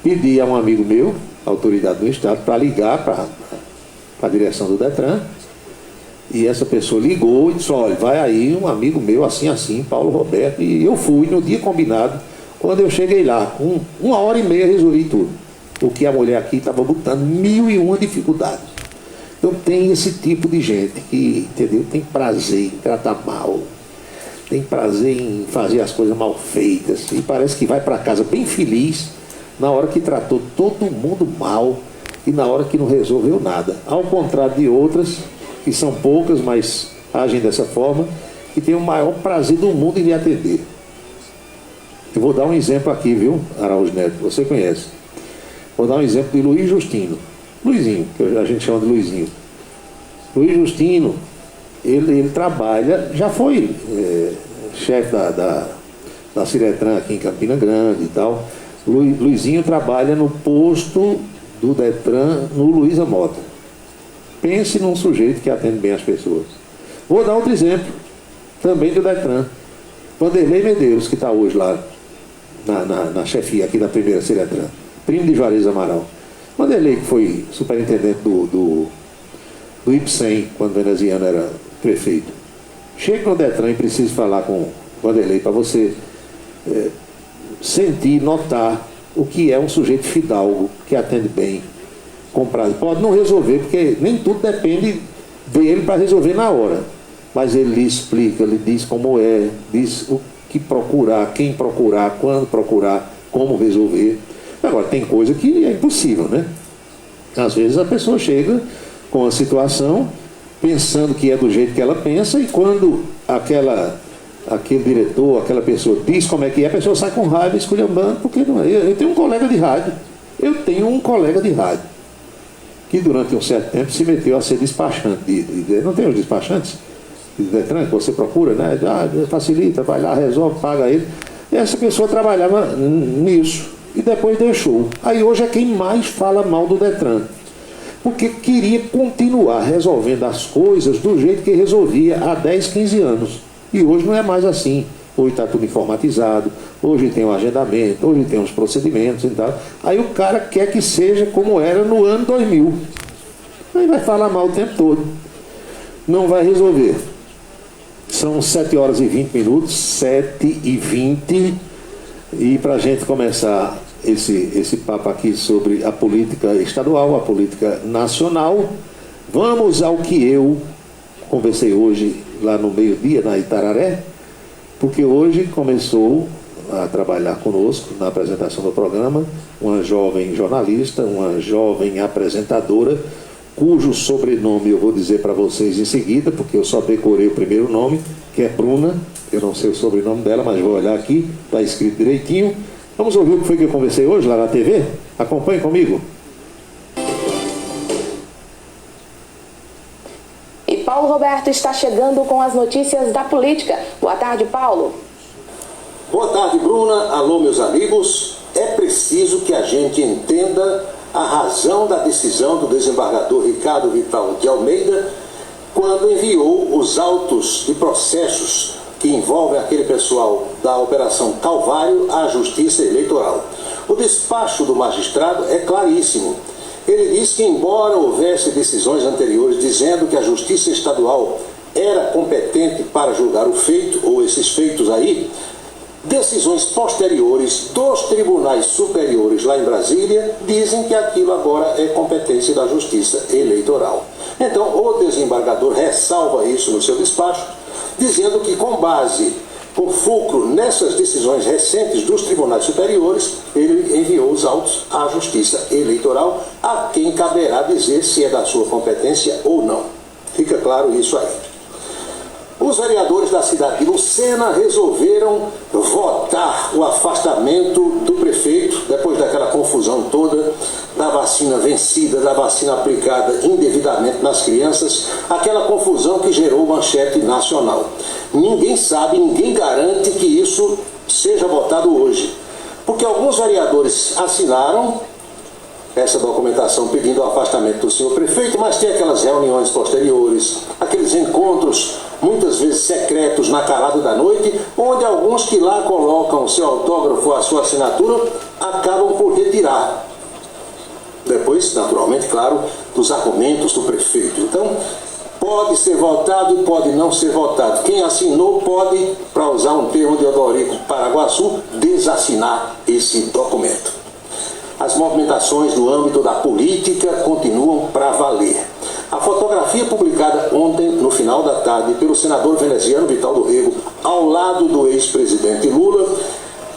pedi a um amigo meu, autoridade do Estado, para ligar para a direção do Detran. E essa pessoa ligou e disse, olha, vai aí um amigo meu, assim, Paulo Roberto. E eu fui no dia combinado. Quando eu cheguei lá, com 1h30 resolvi tudo. Porque a mulher aqui estava botando 1001 dificuldades. Então tem esse tipo de gente que, entendeu, tem prazer em tratar mal, tem prazer em fazer as coisas mal feitas, e parece que vai para casa bem feliz na hora que tratou todo mundo mal e na hora que não resolveu nada. Ao contrário de outras, que são poucas, mas agem dessa forma, e tem o maior prazer do mundo em lhe atender. Eu vou dar um exemplo aqui, viu, Araújo Neto, você conhece. Vou dar um exemplo de Luiz Justino. Luizinho, que a gente chama de Luizinho. Luiz Justino, ele trabalha, já foi chefe da Ciretran aqui em Campina Grande e tal. Luizinho trabalha no posto do Detran no Luiza Mota. Pense num sujeito que atende bem as pessoas. Vou dar outro exemplo, também do Detran. Vanderlei Medeiros, que está hoje lá na chefia aqui da primeira Ciretran, primo de Juarez Amaral. Vanderlei, que foi superintendente do IPSEM, quando Veneziano era prefeito. Chega no Detran e precisa falar com o Vanderlei para você sentir, notar o que é um sujeito fidalgo, que atende bem, com prazo. Pode não resolver, porque nem tudo depende dele para resolver na hora. Mas ele lhe explica, ele diz como é, diz o que procurar, quem procurar, quando procurar, como resolver. Agora, tem coisa que é impossível, né? Às vezes a pessoa chega com a situação pensando que é do jeito que ela pensa, e quando aquele diretor, aquela pessoa diz como é que é, a pessoa sai com raiva, esculhambando, porque não é. Eu tenho um colega de rádio, que durante um certo tempo se meteu a ser despachante. Não tem os despachantes de Detran que você procura, né? Facilita, vai lá, resolve, paga ele. E essa pessoa trabalhava nisso e depois deixou. Aí hoje é quem mais fala mal do Detran, porque queria continuar resolvendo as coisas do jeito que resolvia há 10, 15 anos. E hoje não é mais assim. Hoje está tudo informatizado, hoje tem um agendamento, hoje tem uns procedimentos e tal. Aí o cara quer que seja como era no ano 2000. Aí vai falar mal o tempo todo. Não vai resolver. São 7h20, 7h20. E para a gente começar esse papo aqui sobre a política estadual, a política nacional, vamos ao que eu conversei hoje lá no meio-dia, na Itararé, porque hoje começou a trabalhar conosco na apresentação do programa, uma jovem jornalista, uma jovem apresentadora, cujo sobrenome eu vou dizer para vocês em seguida, porque eu só decorei o primeiro nome, que é Bruna. Eu não sei o sobrenome dela, mas vou olhar aqui, está escrito direitinho. Vamos ouvir o que foi que eu conversei hoje lá na TV? Acompanhe comigo. E Paulo Roberto está chegando com as notícias da política. Boa tarde, Paulo. Boa tarde, Bruna. Alô, meus amigos. É preciso que a gente entenda a razão da decisão do desembargador Ricardo Vital de Almeida quando enviou os autos de processos que envolvem aquele pessoal da Operação Calvário à Justiça Eleitoral. O despacho do magistrado é claríssimo. Ele diz que, embora houvesse decisões anteriores dizendo que a Justiça Estadual era competente para julgar o feito, ou esses feitos aí, decisões posteriores dos tribunais superiores lá em Brasília dizem que aquilo agora é competência da Justiça Eleitoral. Então, o desembargador ressalva isso no seu despacho, dizendo que, com base, com fulcro nessas decisões recentes dos tribunais superiores, ele enviou os autos à Justiça Eleitoral, a quem caberá dizer se é da sua competência ou não. Fica claro isso aí. Os vereadores da cidade de Lucena resolveram votar o afastamento do prefeito, depois daquela confusão toda, da vacina vencida, da vacina aplicada indevidamente nas crianças, aquela confusão que gerou manchete nacional. Ninguém sabe, ninguém garante que isso seja votado hoje, porque alguns vereadores assinaram essa documentação pedindo o afastamento do senhor prefeito, mas tem aquelas reuniões posteriores, aqueles encontros muitas vezes secretos na calada da noite, onde alguns que lá colocam o seu autógrafo, a sua assinatura, acabam por retirar. Depois, naturalmente, claro, dos argumentos do prefeito. Então, pode ser votado e pode não ser votado. Quem assinou pode, para usar um termo de Odorico Paraguaçu, desassinar esse documento. As movimentações no âmbito da política continuam para valer. A fotografia publicada ontem, no final da tarde, pelo senador veneziano Vital do Rego, ao lado do ex-presidente Lula,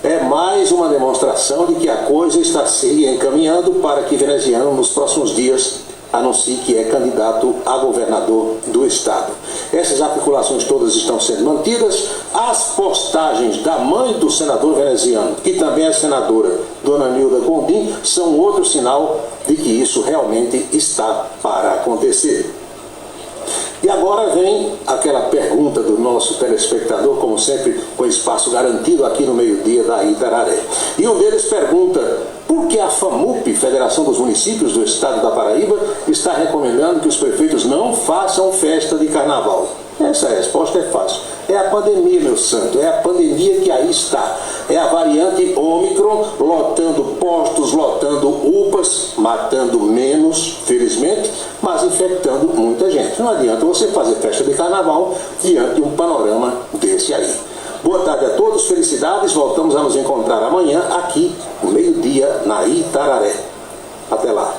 é mais uma demonstração de que a coisa está se encaminhando para que veneziano, nos próximos dias, anuncie que é candidato a governador do estado. Essas articulações todas estão sendo mantidas. As postagens da mãe do senador veneziano, que também é senadora, dona Nilda Gondim, são outro sinal de que isso realmente está para acontecer. E agora vem aquela pergunta do nosso telespectador, como sempre, com espaço garantido aqui no meio-dia da Itararé. E um deles pergunta: por que a FAMUP, Federação dos Municípios do Estado da Paraíba, está recomendando que os prefeitos não façam festa de carnaval? Essa resposta é fácil. É a pandemia, meu santo. É a pandemia que aí está. É a variante Ômicron lotando postos, lotando UPAs, matando menos, felizmente, mas infectando muita gente. Não adianta você fazer festa de carnaval diante de um panorama desse aí. Boa tarde a todos, felicidades. Voltamos a nos encontrar amanhã aqui, no meio-dia, na Itararé. Até lá.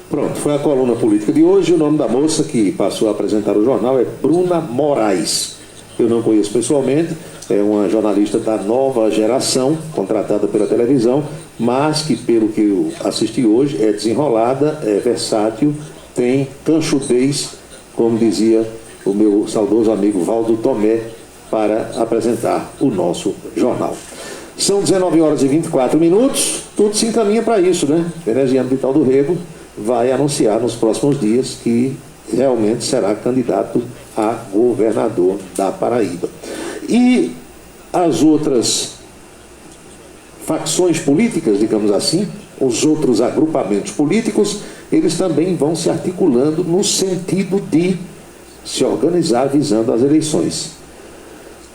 Pronto, foi a coluna política de hoje. O nome da moça que passou a apresentar o jornal é Bruna Moraes. Eu não conheço pessoalmente, é uma jornalista da nova geração, contratada pela televisão, mas que, pelo que eu assisti hoje, é desenrolada, é versátil, tem canchudez, como dizia o meu saudoso amigo Valdo Tomé, para apresentar o nosso jornal. São 19 horas e 24 minutos, tudo se encaminha para isso, né? Veneziano Vital do Rego vai anunciar nos próximos dias que realmente será candidato a governador da Paraíba. E as outras facções políticas, digamos assim, os outros agrupamentos políticos, eles também vão se articulando no sentido de se organizar visando as eleições.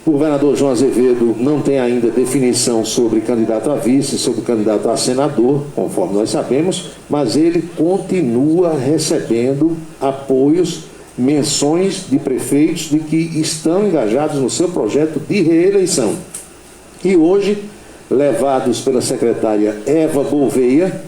O governador João Azevedo não tem ainda definição sobre candidato a vice, sobre candidato a senador, conforme nós sabemos, mas ele continua recebendo apoios, menções de prefeitos de que estão engajados no seu projeto de reeleição. E hoje, levados pela secretária Eva Gouveia,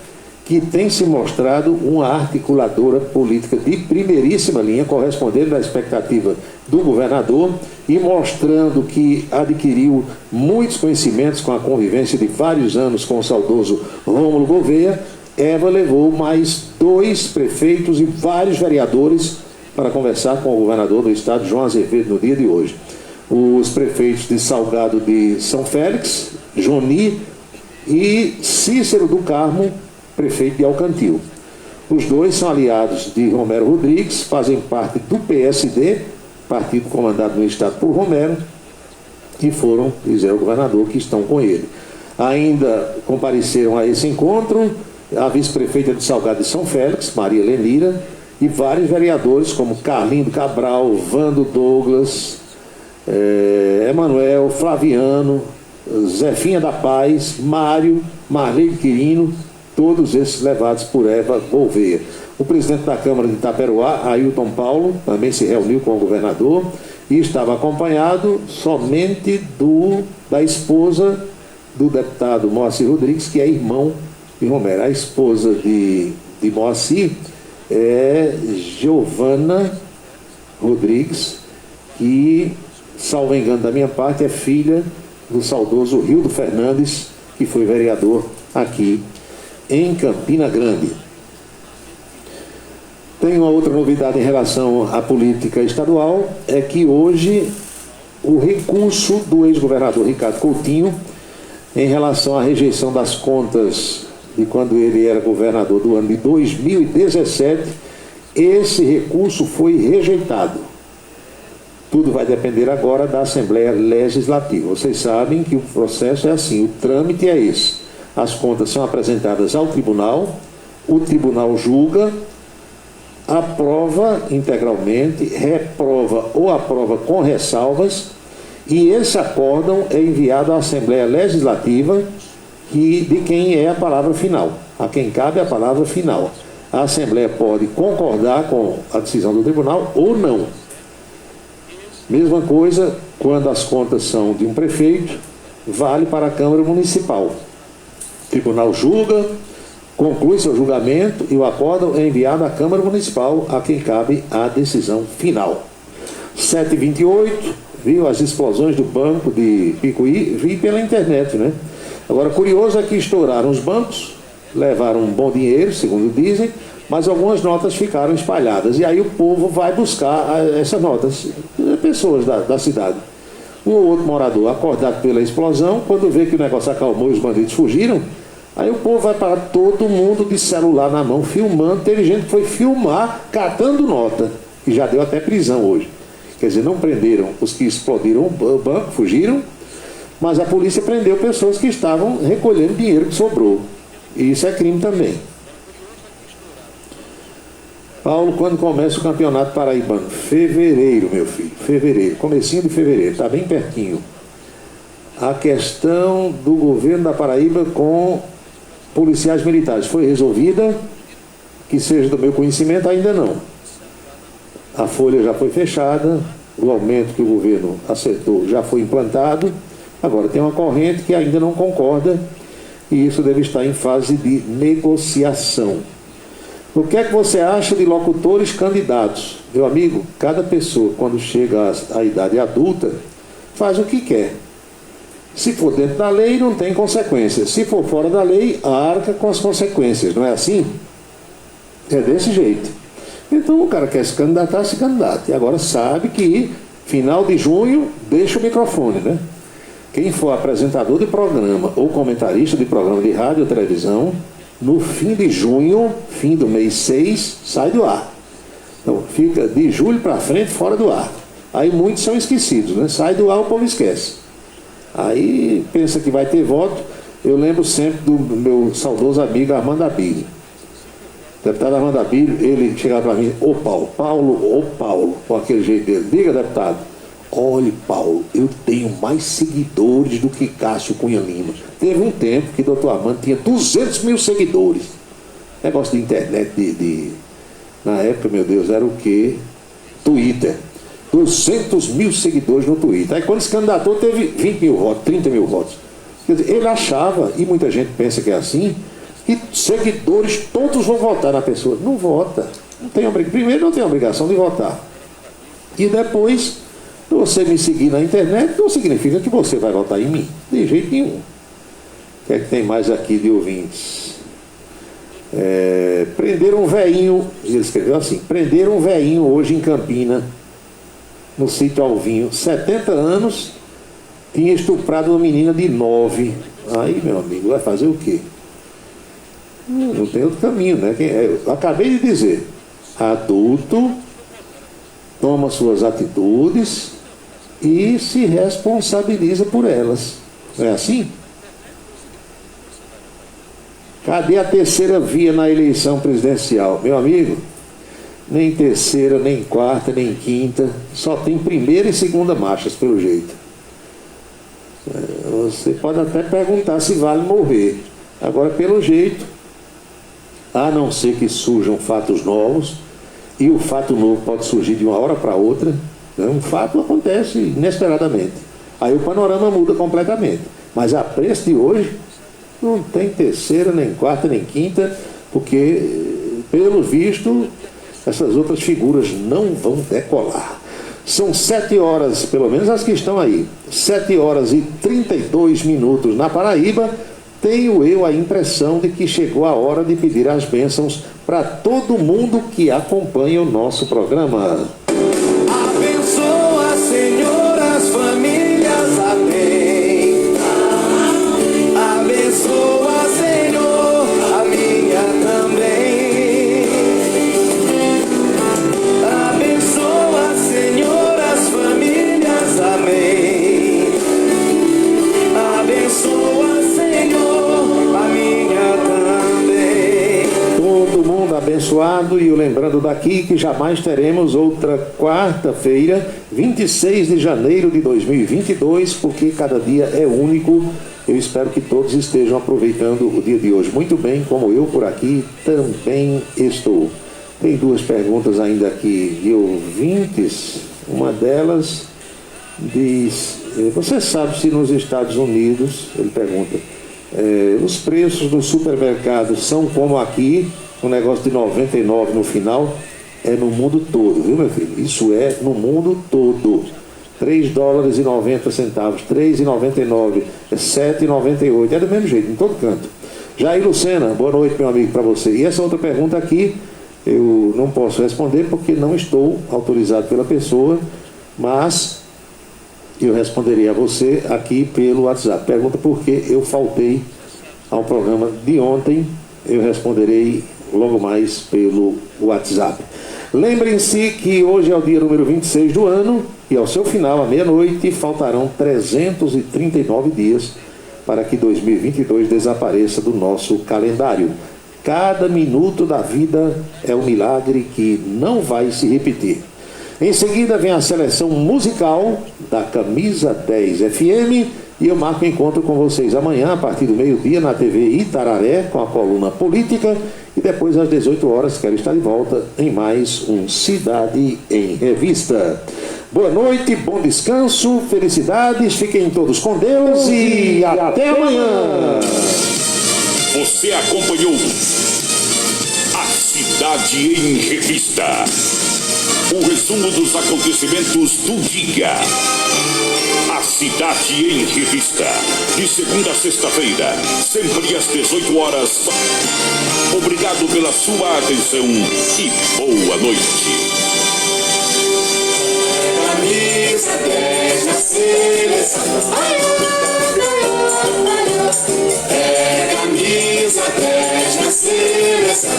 que tem se mostrado uma articuladora política de primeiríssima linha, correspondendo à expectativa do governador e mostrando que adquiriu muitos conhecimentos com a convivência de vários anos com o saudoso Rômulo Gouveia. Eva levou mais 2 prefeitos e vários vereadores para conversar com o governador do estado, João Azevedo, no dia de hoje. Os prefeitos de Salgado de São Félix, Joni, e Cícero do Carmo, prefeito de Alcantil. Os 2 são aliados de Romero Rodrigues, fazem parte do PSD, partido comandado no estado por Romero, e foram dizer ao governador que estão com ele. Ainda compareceram a esse encontro a vice-prefeita de Salgado de São Félix, Maria Lenira, e vários vereadores como Carlindo Cabral, Vando Douglas, Emanuel, Flaviano, Zefinha da Paz, Mário, Marley Quirino, todos esses levados por Eva Gouveia. O presidente da Câmara de Itaperuá, Ailton Paulo, também se reuniu com o governador e estava acompanhado somente da esposa do deputado Moacir Rodrigues, que é irmão de Romero. A esposa de Moacir é Giovana Rodrigues, que, salvo engano da minha parte, é filha do saudoso Rildo Fernandes, que foi vereador aqui em Campina Grande. Tem uma outra novidade em relação à política estadual, é que hoje o recurso do ex-governador Ricardo Coutinho em relação à rejeição das contas de quando ele era governador do ano de 2017, esse recurso foi rejeitado. Tudo vai depender agora da Assembleia Legislativa. Vocês sabem que o processo é assim, o trâmite é esse. As contas são apresentadas ao tribunal, o tribunal julga, aprova integralmente, reprova ou aprova com ressalvas, e esse acórdão é enviado à Assembleia Legislativa, de quem é a palavra final, a quem cabe a palavra final. A Assembleia pode concordar com a decisão do tribunal ou não. Mesma coisa quando as contas são de um prefeito, vale para a Câmara Municipal. O tribunal julga, conclui seu julgamento e o acórdão é enviado à Câmara Municipal, a quem cabe a decisão final. 7h28, viu as explosões do banco de Picuí, vi pela internet, né? Agora, curioso é que estouraram os bancos, levaram um bom dinheiro, segundo dizem, mas algumas notas ficaram espalhadas. E aí o povo vai buscar essas notas, pessoas da cidade. Um ou outro morador, acordado pela explosão, quando vê que o negócio acalmou e os bandidos fugiram, aí o povo vai para todo mundo de celular na mão, filmando. Teve gente que foi filmar, catando nota, e já deu até prisão hoje. Quer dizer, não prenderam os que explodiram o banco, fugiram, mas a polícia prendeu pessoas que estavam recolhendo dinheiro que sobrou. E isso é crime também. Paulo, quando começa o campeonato paraibano? Fevereiro, meu filho, fevereiro, comecinho de fevereiro, está bem pertinho. A questão do governo da Paraíba com policiais militares foi resolvida? Que seja do meu conhecimento, ainda não. A folha já foi fechada, o aumento que o governo acertou já foi implantado. Agora tem uma corrente que ainda não concorda e isso deve estar em fase de negociação. O que é que você acha de locutores candidatos? Meu amigo, cada pessoa, quando chega à idade adulta, faz o que quer. Se for dentro da lei, não tem consequências. Se for fora da lei, arca com as consequências. Não é assim? É desse jeito. Então o cara quer se candidatar, se candidata. E agora sabe que final de junho deixa o microfone, né? Quem for apresentador de programa ou comentarista de programa de rádio ou televisão, no fim de junho, fim do mês 6, sai do ar. Então fica de julho para frente fora do ar. Aí muitos são esquecidos, né? Sai do ar, o povo esquece. Aí pensa que vai ter voto. Eu lembro sempre do meu saudoso amigo Armando Abílio. O deputado Armando Abílio, ele chegava para mim, ô Paulo, com aquele jeito dele, diga, deputado, olhe, Paulo, eu tenho mais seguidores do que Cássio Cunha Lima. Teve um tempo que o doutor Armando tinha 200 mil seguidores. Negócio de internet, na época, meu Deus, era o quê? Twitter. 200 mil seguidores no Twitter. Aí quando se candidatou, teve 20 mil votos, 30 mil votos. Quer dizer, ele achava, e muita gente pensa que é assim, e seguidores todos vão votar na pessoa. Não vota. Primeiro não tem obrigação de votar. E depois, você me seguir na internet não significa que você vai votar em mim. De jeito nenhum. O que é que tem mais aqui de ouvintes? Prenderam um veinho, ele escreveu assim, prenderam um veinho hoje em Campina, no sítio Alvinho, 70 anos, tinha estuprado uma menina de 9. Aí, meu amigo, vai fazer o quê? Não tem outro caminho, né? Eu acabei de dizer, adulto toma suas atitudes e se responsabiliza por elas. Não é assim? Cadê a terceira via na eleição presidencial? Meu amigo, nem terceira, nem quarta, nem quinta, só tem primeira e segunda marchas, pelo jeito. Você pode até perguntar se vale morrer. Agora, pelo jeito, a não ser que surjam fatos novos, e o fato novo pode surgir de uma hora para outra, né? Um fato acontece inesperadamente. Aí o panorama muda completamente. Mas a preço de hoje, não tem terceira, nem quarta, nem quinta, porque, pelo visto, essas outras figuras não vão decolar. São 7 horas, pelo menos as que estão aí, 7 horas e 32 minutos na Paraíba. Tenho eu a impressão de que chegou a hora de pedir as bênçãos para todo mundo que acompanha o nosso programa. Abençoa, Senhor, as famílias, amém. Abençoa, Senhor, a minha também. Abençoa, Senhor, as famílias, amém. Abençoa, Senhor, a minha também. Todo mundo abençoado, e eu lembrando daqui que jamais teremos outra quarta-feira, 26 de janeiro de 2022, porque cada dia é único. Eu espero que todos estejam aproveitando o dia de hoje muito bem, como eu por aqui também estou. Tem 2 perguntas ainda aqui de ouvintes. Uma delas diz, você sabe se nos Estados Unidos, ele pergunta, os preços dos supermercados são como aqui, um negócio de 99 no final? É no mundo todo, viu, meu filho? Isso é no mundo todo. $3,90, R$3,99, R$7,98, é do mesmo jeito, em todo canto. Jair Lucena, boa noite, meu amigo, para você. E essa outra pergunta aqui, eu não posso responder porque não estou autorizado pela pessoa, mas eu responderei a você aqui pelo WhatsApp. Pergunta por que eu faltei ao programa de ontem, eu responderei logo mais pelo WhatsApp. Lembrem-se que hoje é o dia número 26 do ano e ao seu final, à meia-noite, faltarão 339 dias para que 2022 desapareça do nosso calendário. Cada minuto da vida é um milagre que não vai se repetir. Em seguida vem a seleção musical da Camisa 10 FM e eu marco encontro com vocês amanhã a partir do meio-dia na TV Itararé com a coluna Política e depois às 18 horas quero estar de volta em mais um Cidade em Revista. Boa noite, bom descanso, felicidades, fiquem todos com Deus e até amanhã. Você acompanhou a Cidade em Revista. O resumo dos acontecimentos do dia. A Cidade em Revista. De segunda a sexta-feira, sempre às 18 horas. Obrigado pela sua atenção e boa noite. Camisa 10 na seleção. É camisa 10 na seleção.